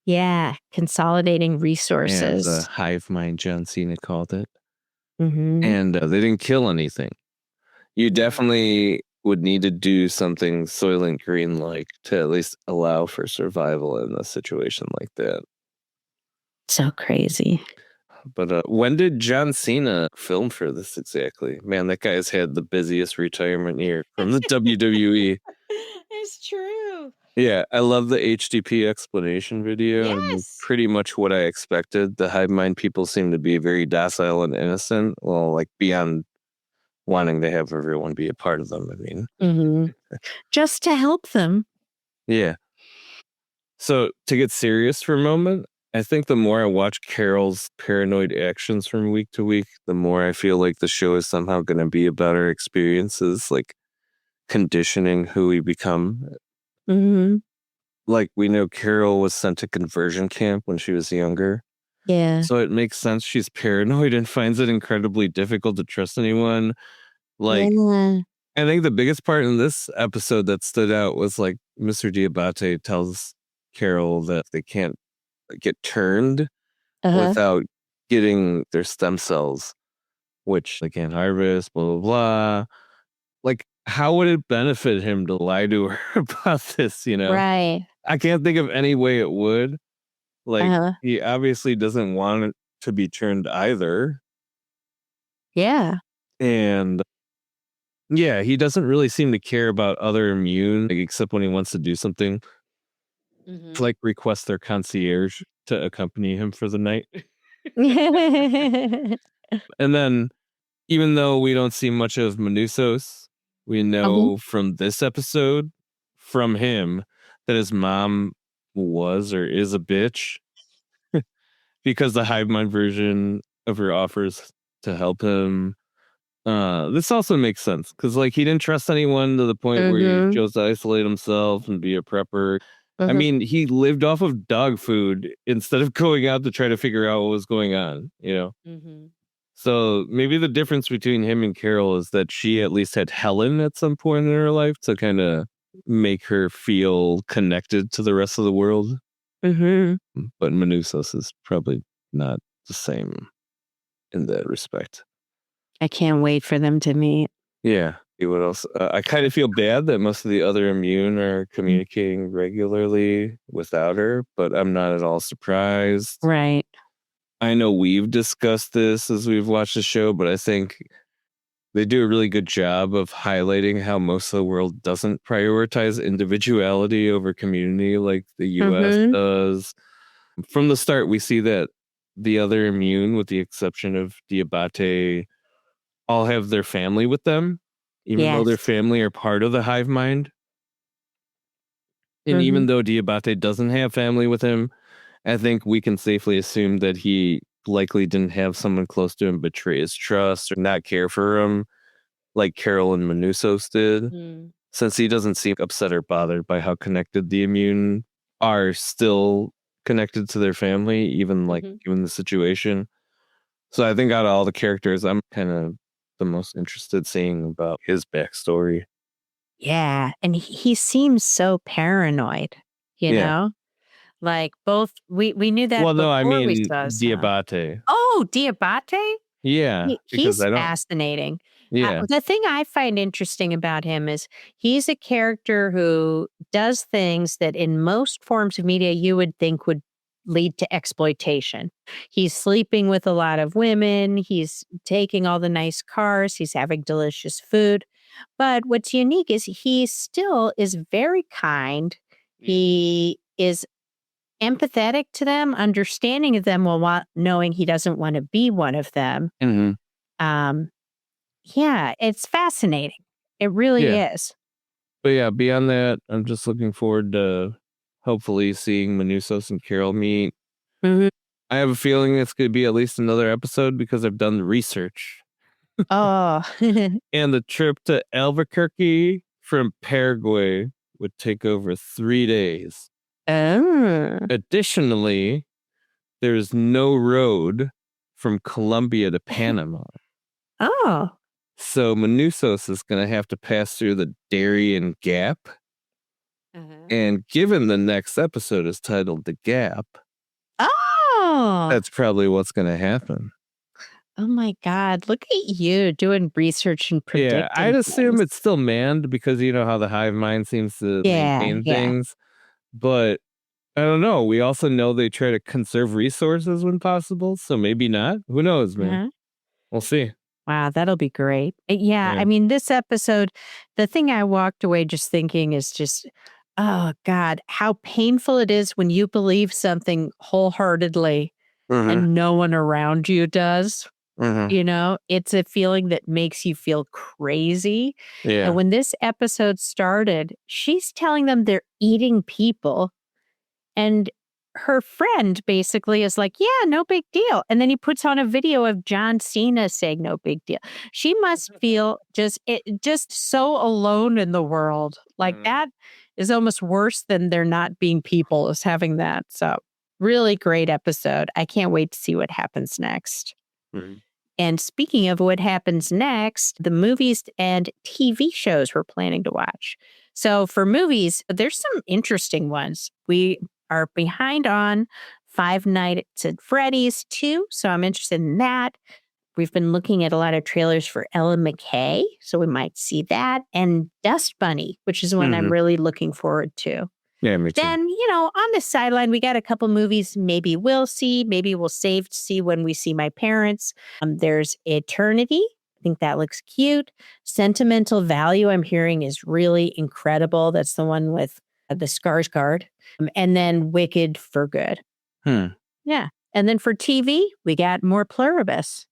S1: Yeah, consolidating resources.
S2: And the hive mind, John Cena called it. And they didn't kill anything. You definitely would need to do something Soylent Green-like to at least allow for survival in a situation like that.
S1: So crazy.
S2: But when did John Cena film for this exactly? Man, that guy's had the busiest retirement year from the WWE.
S1: It's true.
S2: Yeah, I love the HDP explanation video.
S1: Yes.
S2: And it's pretty much what I expected. The hive mind people seem to be very docile and innocent. Well, like beyond wanting to have everyone be a part of them, I mean.
S1: Just to help them.
S2: Yeah. So to get serious for a moment, I think the more I watch Carol's paranoid actions from week to week, the more I feel like the show is somehow going to be about our experiences, like conditioning who we become. Like we know Carol was sent to conversion camp when she was younger.
S1: Yeah.
S2: So it makes sense she's paranoid and finds it incredibly difficult to trust anyone. Like, I think the biggest part in this episode that stood out was like Mr. Diabate tells Carol that they can't get turned without getting their stem cells, which they can't harvest, blah, blah, blah. Like, how would it benefit him to lie to her about this, you know?
S1: Right.
S2: I can't think of any way it would.
S1: Uh-huh.
S2: He obviously doesn't want it to be turned either.
S1: Yeah.
S2: And yeah, he doesn't really seem to care about other immune, except when he wants to do something. To request their concierge to accompany him for the night. And then, even though we don't see much of Manusos, we know from this episode, from him, that his mom was or is a bitch. Because the hive mind version of her offers to help him. This also makes sense because he didn't trust anyone to the point where he chose to isolate himself and be a prepper. I mean, he lived off of dog food instead of going out to try to figure out what was going on, So maybe the difference between him and Carol is that she at least had Helen at some point in her life to kind of make her feel connected to the rest of the world. But Manusos is probably not the same in that respect.
S1: I can't wait for them to meet.
S2: Yeah. What else? I kind of feel bad that most of the other immune are communicating regularly without her, but I'm not at all surprised.
S1: Right.
S2: I know we've discussed this as we've watched the show, but I think they do a really good job of highlighting how most of the world doesn't prioritize individuality over community like the US does. From the start, we see that the other immune, with the exception of Diabate, all have their family with them, even though their family are part of the hive mind. And even though Diabate doesn't have family with him, I think we can safely assume that he likely didn't have someone close to him betray his trust or not care for him like Carol and Manusos did, since he doesn't seem upset or bothered by how connected the immune are still connected to their family, even given the situation. So I think out of all the characters, I'm kind of the most interested seeing about his backstory.
S1: Yeah. And he seems so paranoid, you know? Both, we knew that before we saw
S2: Diabate.
S1: Oh, Diabate?
S2: Yeah.
S1: He's fascinating.
S2: Yeah.
S1: The thing I find interesting about him is he's a character who does things that in most forms of media you would think would lead to exploitation. He's sleeping with a lot of women. He's taking all the nice cars. He's having delicious food. But what's unique is he still is very kind. He is empathetic to them, understanding of them while knowing he doesn't want to be one of them. Yeah, it's fascinating. It really is.
S2: But yeah, beyond that, I'm just looking forward to hopefully seeing Manusos and Carol meet. I have a feeling it's going to be at least another episode because I've done the research.
S1: Oh.
S2: And the trip to Albuquerque from Paraguay would take over 3 days.
S1: Oh.
S2: Additionally, there's no road from Colombia to Panama.
S1: Oh.
S2: So Manusos is going to have to pass through the Darien Gap. And given the next episode is titled The Gap, that's probably what's going to happen.
S1: Oh my God. Look at you doing research and predicting.
S2: Yeah, I'd assume it's still manned because you know how the hive mind seems to maintain things. But I don't know. We also know they try to conserve resources when possible. So maybe not. Who knows, man? We'll see.
S1: Wow, that'll be great. Yeah, I mean, this episode, the thing I walked away just thinking is just, oh God, how painful it is when you believe something wholeheartedly and no one around you does. You know, it's a feeling that makes you feel crazy.
S2: Yeah.
S1: And when this episode started, she's telling them they're eating people. And her friend basically is like, yeah, no big deal. And then he puts on a video of John Cena saying no big deal. She must feel just so alone in the world. Like that is almost worse than there not being people is having that. So really great episode. I can't wait to see what happens next. And speaking of what happens next, the movies and TV shows we're planning to watch. So for movies, there's some interesting ones. We are behind on Five Nights at Freddy's 2, so I'm interested in that. We've been looking at a lot of trailers for Ellen McKay, so we might see that. And Dust Bunny, which is one I'm really looking forward to.
S2: Yeah, me too.
S1: Then, on the sideline, we got a couple movies maybe we'll see, maybe we'll save to see when we see my parents. There's Eternity. I think that looks cute. Sentimental Value, I'm hearing, is really incredible. That's the one with the Skarsgård. And then Wicked for Good. Yeah. And then for TV, we got more Pluribus.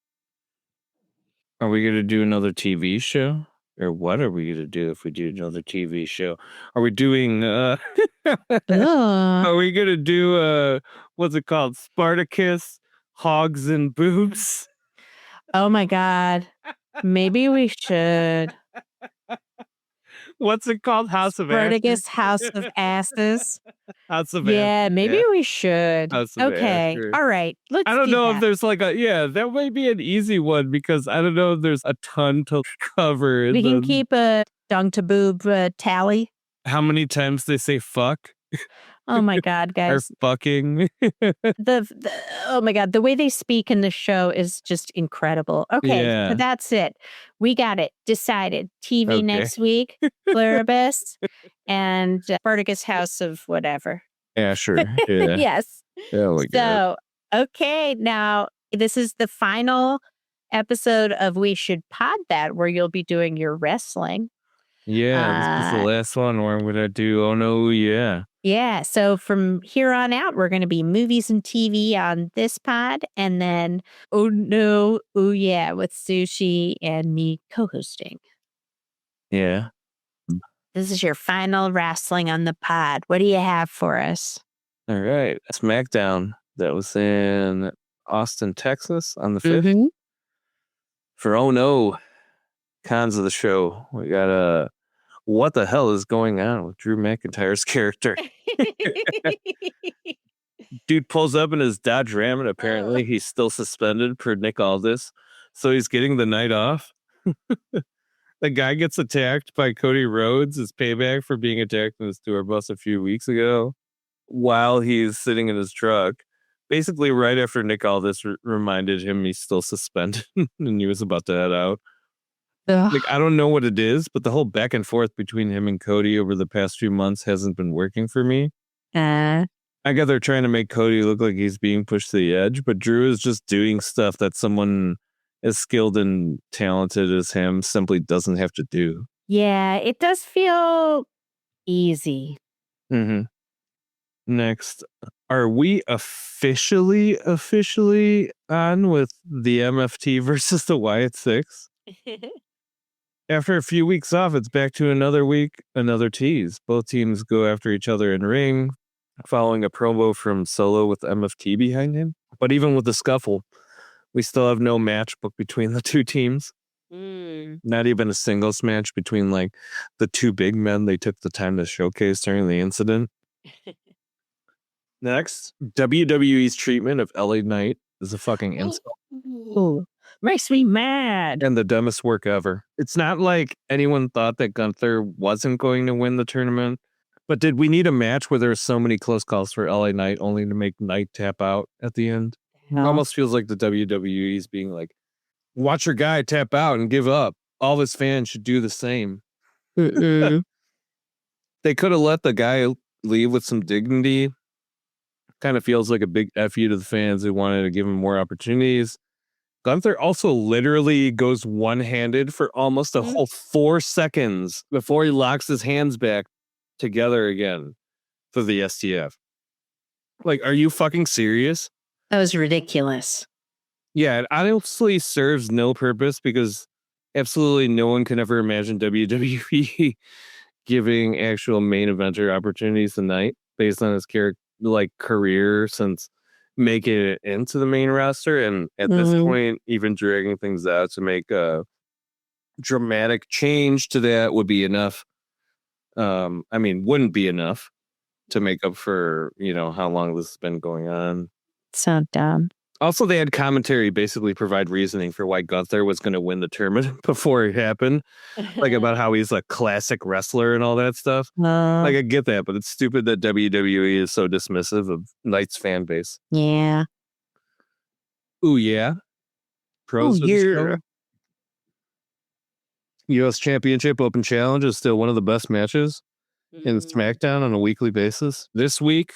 S2: Are we going to do another TV show? Or what are we going to do if we do another TV show? Are we doing, are we going to do, what's it called? Spartacus, Hogs and Boobs?
S1: Oh my God. Maybe we should.
S2: What's it called? House of
S1: Spartacus, House of Asses.
S2: House of
S1: Yeah,
S2: Asses.
S1: maybe we should.
S2: House of
S1: Okay.
S2: Asses.
S1: All right. Let's
S2: I don't know
S1: that.
S2: if there's that might be an easy one because I don't know if there's a ton to cover.
S1: We can keep a dung to boob tally.
S2: How many times they say fuck?
S1: Oh my God, guys.
S2: Or fucking.
S1: Oh my God, the way they speak in the show is just incredible. Okay, so that's it. We got it decided. TV next week, Pluribus, and Spartacus House of whatever.
S2: Yeah, sure. Yeah.
S1: Yes.
S2: Oh my God.
S1: So, okay, now this is the final episode of We Should Pod That, where you'll be doing your wrestling.
S2: Yeah, this is the last one where I'm going to do Oh No, Yeah.
S1: Yeah, so from here on out, we're going to be movies and TV on this pod, and then Oh No, Oh Yeah with Sushi and me co-hosting.
S2: Yeah.
S1: This is your final wrestling on the pod. What do you have for us?
S2: All right. SmackDown. That was in Austin, Texas on the 5th. For Oh No, cons of the show, we got what the hell is going on with Drew McIntyre's character? Dude pulls up in his Dodge Ram, and apparently he's still suspended per Nick Aldis. So he's getting the night off. The guy gets attacked by Cody Rhodes as payback for being attacked in his tour bus a few weeks ago while he's sitting in his truck. Basically, right after Nick Aldis reminded him he's still suspended and he was about to head out. Like, I don't know what it is, but the whole back and forth between him and Cody over the past few months hasn't been working for me. I guess they're trying to make Cody look like he's being pushed to the edge, but Drew is just doing stuff that someone as skilled and talented as him simply doesn't have to do. Yeah,
S1: it does feel easy.
S2: Next, are we officially on with the MFT versus the Wyatt Six? After a few weeks off, it's back to another week, another tease. Both teams go after each other in ring, following a promo from Solo with MFT behind him. But even with the scuffle, we still have no match booked between the two teams. Not even a singles match between like the two big men they took the time to showcase during the incident. Next, WWE's treatment of LA Knight is a fucking insult.
S1: Ooh, makes me mad.
S2: And the dumbest work ever. It's not like anyone thought that Gunther wasn't going to win the tournament, but did we need a match where there's so many close calls for LA Knight only to make Knight tap out at the end? It almost feels like the WWE is being like, watch your guy tap out and give up. All his fans should do the same. They could have let the guy leave with some dignity. Kind of feels like a big F you to the fans who wanted to give him more opportunities. Gunther also literally goes one-handed for almost a whole 4 seconds before he locks his hands back together again for the STF. Like, are you fucking serious?
S1: That was ridiculous.
S2: Yeah, it honestly serves no purpose because absolutely no one can ever imagine WWE giving actual main eventer opportunities tonight based on his character, like career since making it into the main roster, and at this point, even dragging things out to make a dramatic change to that would be enough. Wouldn't be enough to make up for how long this has been going on.
S1: So dumb.
S2: Also, they had commentary basically provide reasoning for why Gunther was going to win the tournament before it happened. Like about how he's a classic wrestler and all that stuff. Like, I get that, but it's stupid that WWE is so dismissive of Knight's fan base.
S1: Yeah.
S2: Ooh, yeah. Pros of the show. U.S. Championship Open Challenge is still one of the best matches. in SmackDown on a weekly basis. This week,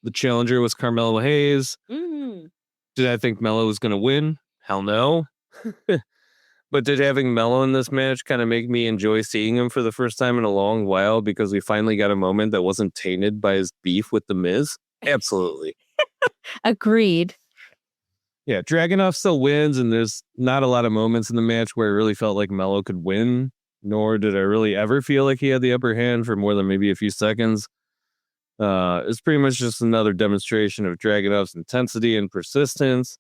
S2: the challenger was Carmelo Hayes. Did I think Melo was going to win? Hell no. But did having Melo in this match kind of make me enjoy seeing him for the first time in a long while because we finally got a moment that wasn't tainted by his beef with The Miz? Absolutely.
S1: Agreed.
S2: Yeah, Dragunov still wins, and there's not a lot of moments in the match where I really felt like Melo could win, nor did I really ever feel like he had the upper hand for more than maybe a few seconds. It's pretty much just another demonstration of Dragunov's intensity and persistence.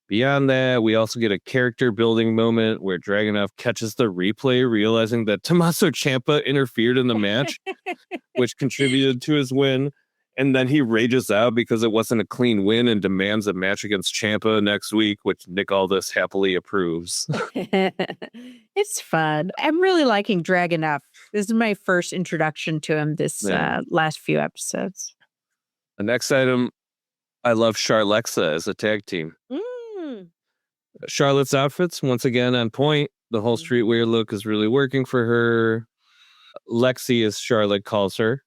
S2: Beyond that, we also get a character building moment where Dragunov catches the replay, realizing that Tommaso Ciampa interfered in the match, which contributed to his win. And then he rages out because it wasn't a clean win and demands a match against Ciampa next week, which Nick Aldis happily approves.
S1: It's fun. I'm really liking Dragunov. This is my first introduction to him this last few episodes.
S2: The next item, I love Charlexa as a tag team. Charlotte's outfits, once again, on point. The whole streetwear look is really working for her. Lexi, as Charlotte calls her,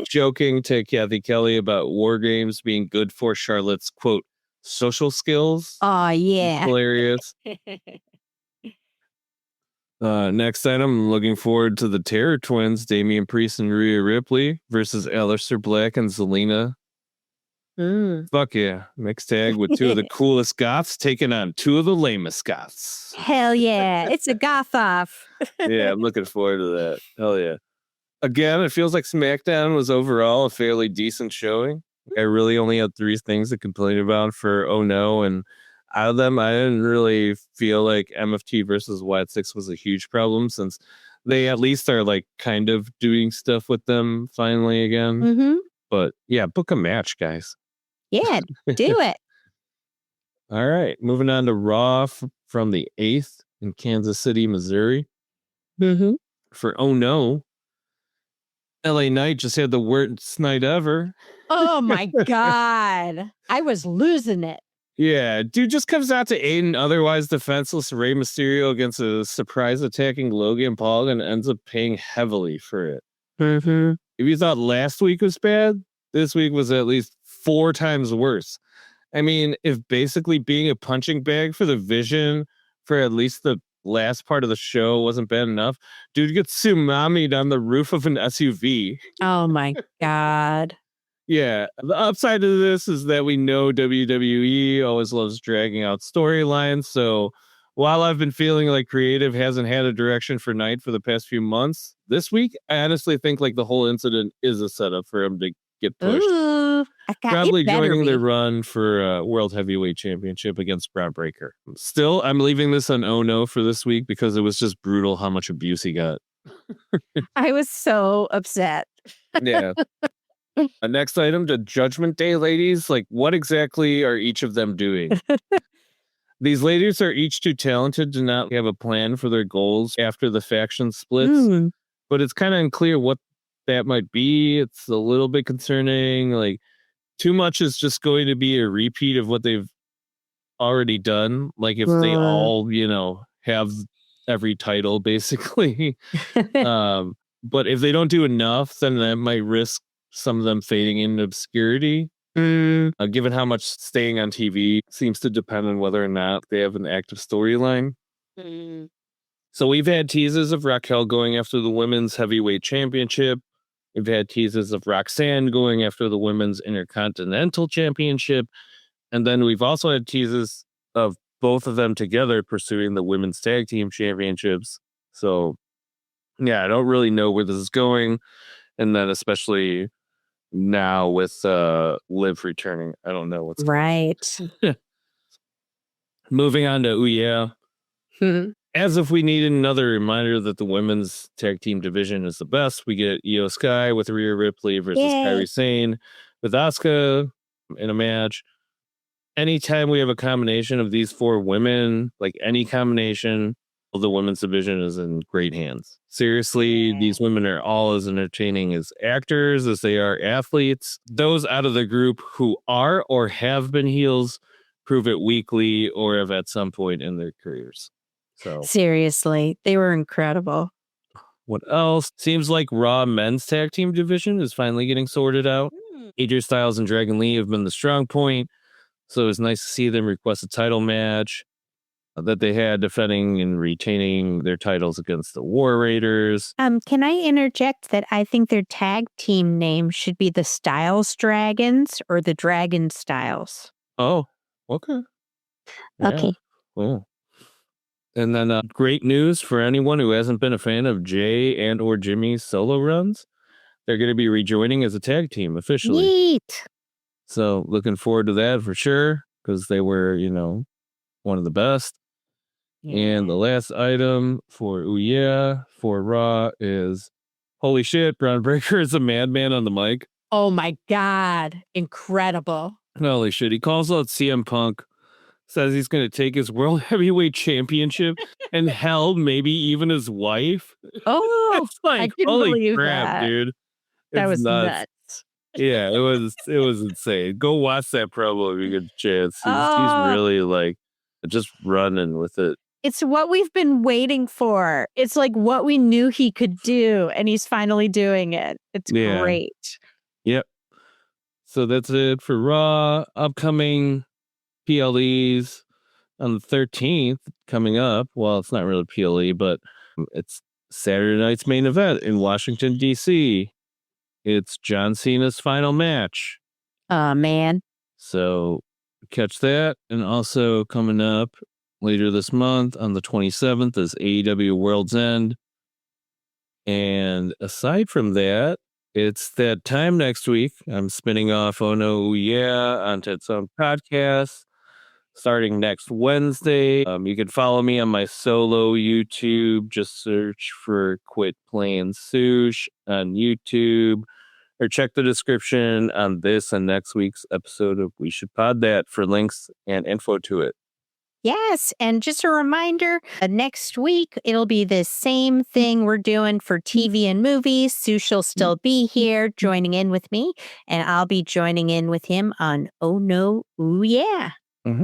S2: joking to Kathy Kelly about war games being good for Charlotte's, quote, social skills.
S1: Oh, yeah.
S2: Hilarious. Next item, I'm looking forward to the Terror Twins, Damian Priest and Rhea Ripley versus Aleister Black and Zelina. Fuck yeah. Mixed tag with two of the coolest goths taking on two of the lamest goths.
S1: Hell yeah. It's a goth off.
S2: Yeah, I'm looking forward to that. Hell yeah. Again, it feels like SmackDown was overall a fairly decent showing. I really only had 3 things to complain about for Oh No, and out of them, I didn't really feel like MFT versus Wyatt 6 was a huge problem since they at least are like kind of doing stuff with them finally again. But yeah, book a match, guys.
S1: Yeah, do it.
S2: All right, moving on to Raw from the 8th in Kansas City, Missouri. For Oh No, LA Knight just had the worst night ever.
S1: Oh my God. I was losing it.
S2: Yeah, dude just comes out to aid an otherwise defenseless Rey Mysterio against a surprise attacking Logan Paul and ends up paying heavily for it. If you thought last week was bad, this week was at least 4 times worse. I mean, if basically being a punching bag for the Vision for at least the last part of the show wasn't bad enough, dude gets tsunami'd on the roof of an SUV.
S1: Oh my God.
S2: Yeah, the upside of this is that we know WWE always loves dragging out storylines. So while I've been feeling like creative hasn't had a direction for Knight for the past few months, this week, I honestly think like the whole incident is a setup for him to get pushed.
S1: Ooh,
S2: Probably joining the run for World Heavyweight Championship against Braun Breaker. Still, I'm leaving this on Oh No for this week because it was just brutal how much abuse he got.
S1: I was so upset.
S2: Yeah. Next item, the Judgment Day ladies. Like, what exactly are each of them doing? These ladies are each too talented to not have a plan for their goals after the faction splits. But it's kind of unclear what that might be. It's a little bit concerning. Like, too much is just going to be a repeat of what they've already done. Like, if they all, have every title, basically. But if they don't do enough, then that might risk some of them fading into obscurity. Given how much staying on TV seems to depend on whether or not they have an active storyline. So we've had teases of Raquel going after the Women's Heavyweight Championship. We've had teases of Roxanne going after the Women's Intercontinental Championship. And then we've also had teases of both of them together pursuing the Women's Tag Team Championships. So, yeah, I don't really know where this is going. And then especially now with Liv returning, I don't know what's
S1: right.
S2: Moving on to Ouya. As if we needed another reminder that the women's tag team division is the best, we get Io Sky with Rhea Ripley versus Kairi Sane with Asuka in a match. Anytime we have a combination of these 4 women, like any combination, the women's division is in great hands. Seriously, these women are all as entertaining as actors as they are athletes. Those out of the group who are or have been heels prove it weekly or have at some point in their careers. So
S1: seriously, they were incredible.
S2: What else? Seems like Raw men's tag team division is finally getting sorted out. AJ Styles and Dragon Lee have been the strong point, so it's nice to see them request a title match that they had defending and retaining their titles against the War Raiders.
S1: Can I interject that I think their tag team name should be the Styles Dragons or the Dragon Styles?
S2: Oh, okay.
S1: Okay.
S2: Cool. And then great news for anyone who hasn't been a fan of Jay and or Jimmy's solo runs. They're going to be rejoining as a tag team officially.
S1: Neat.
S2: So looking forward to that for sure, because they were, one of the best. Yeah. And the last item for for Raw is, holy shit, Braun Breaker is a madman on the mic.
S1: Oh my God. Incredible.
S2: Holy shit. He calls out CM Punk, says he's going to take his World Heavyweight Championship and hell, maybe even his wife.
S1: Oh,
S2: it's like,
S1: I couldn't
S2: holy
S1: believe
S2: crap,
S1: that.
S2: dude.
S1: That was nuts.
S2: Yeah, it was insane. Go watch that promo if you get a chance. He's really just running with it.
S1: It's what we've been waiting for. It's like what we knew he could do, and he's finally doing it. It's great.
S2: Yep. So that's it for Raw. Upcoming PLEs on the 13th coming up. Well, it's not really PLE, but it's Saturday night's main event in Washington, D.C. It's John Cena's final match.
S1: Man.
S2: So catch that. And also coming up later this month on the 27th is AEW World's End. And aside from that, it's that time next week. I'm spinning off Oh No Yeah onto its own podcast starting next Wednesday. You can follow me on my solo YouTube. Just search for Quit Playing Sush on YouTube, or check the description on this and next week's episode of We Should Pod That for links and info to it.
S1: Yes, and just a reminder, next week, it'll be the same thing we're doing for TV and movies. Sush will still be here joining in with me, and I'll be joining in with him on Oh No, Ooh Yeah.
S2: Mm-hmm.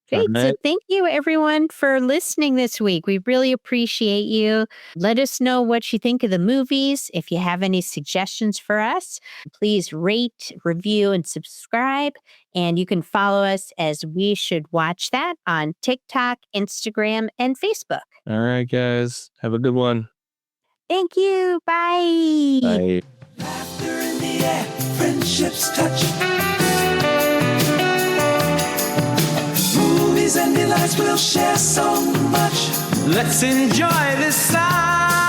S1: Great. So thank you, everyone, for listening this week. We really appreciate you. Let us know what you think of the movies. If you have any suggestions for us, please rate, review, and subscribe. And you can follow us as We Should Watch That on TikTok, Instagram, and Facebook.
S2: All right, guys. Have a good one.
S1: Thank you. Bye.
S2: Bye.
S3: Laughter in the air, friendships touch. Movies and delights, we'll share so much. Let's enjoy this side.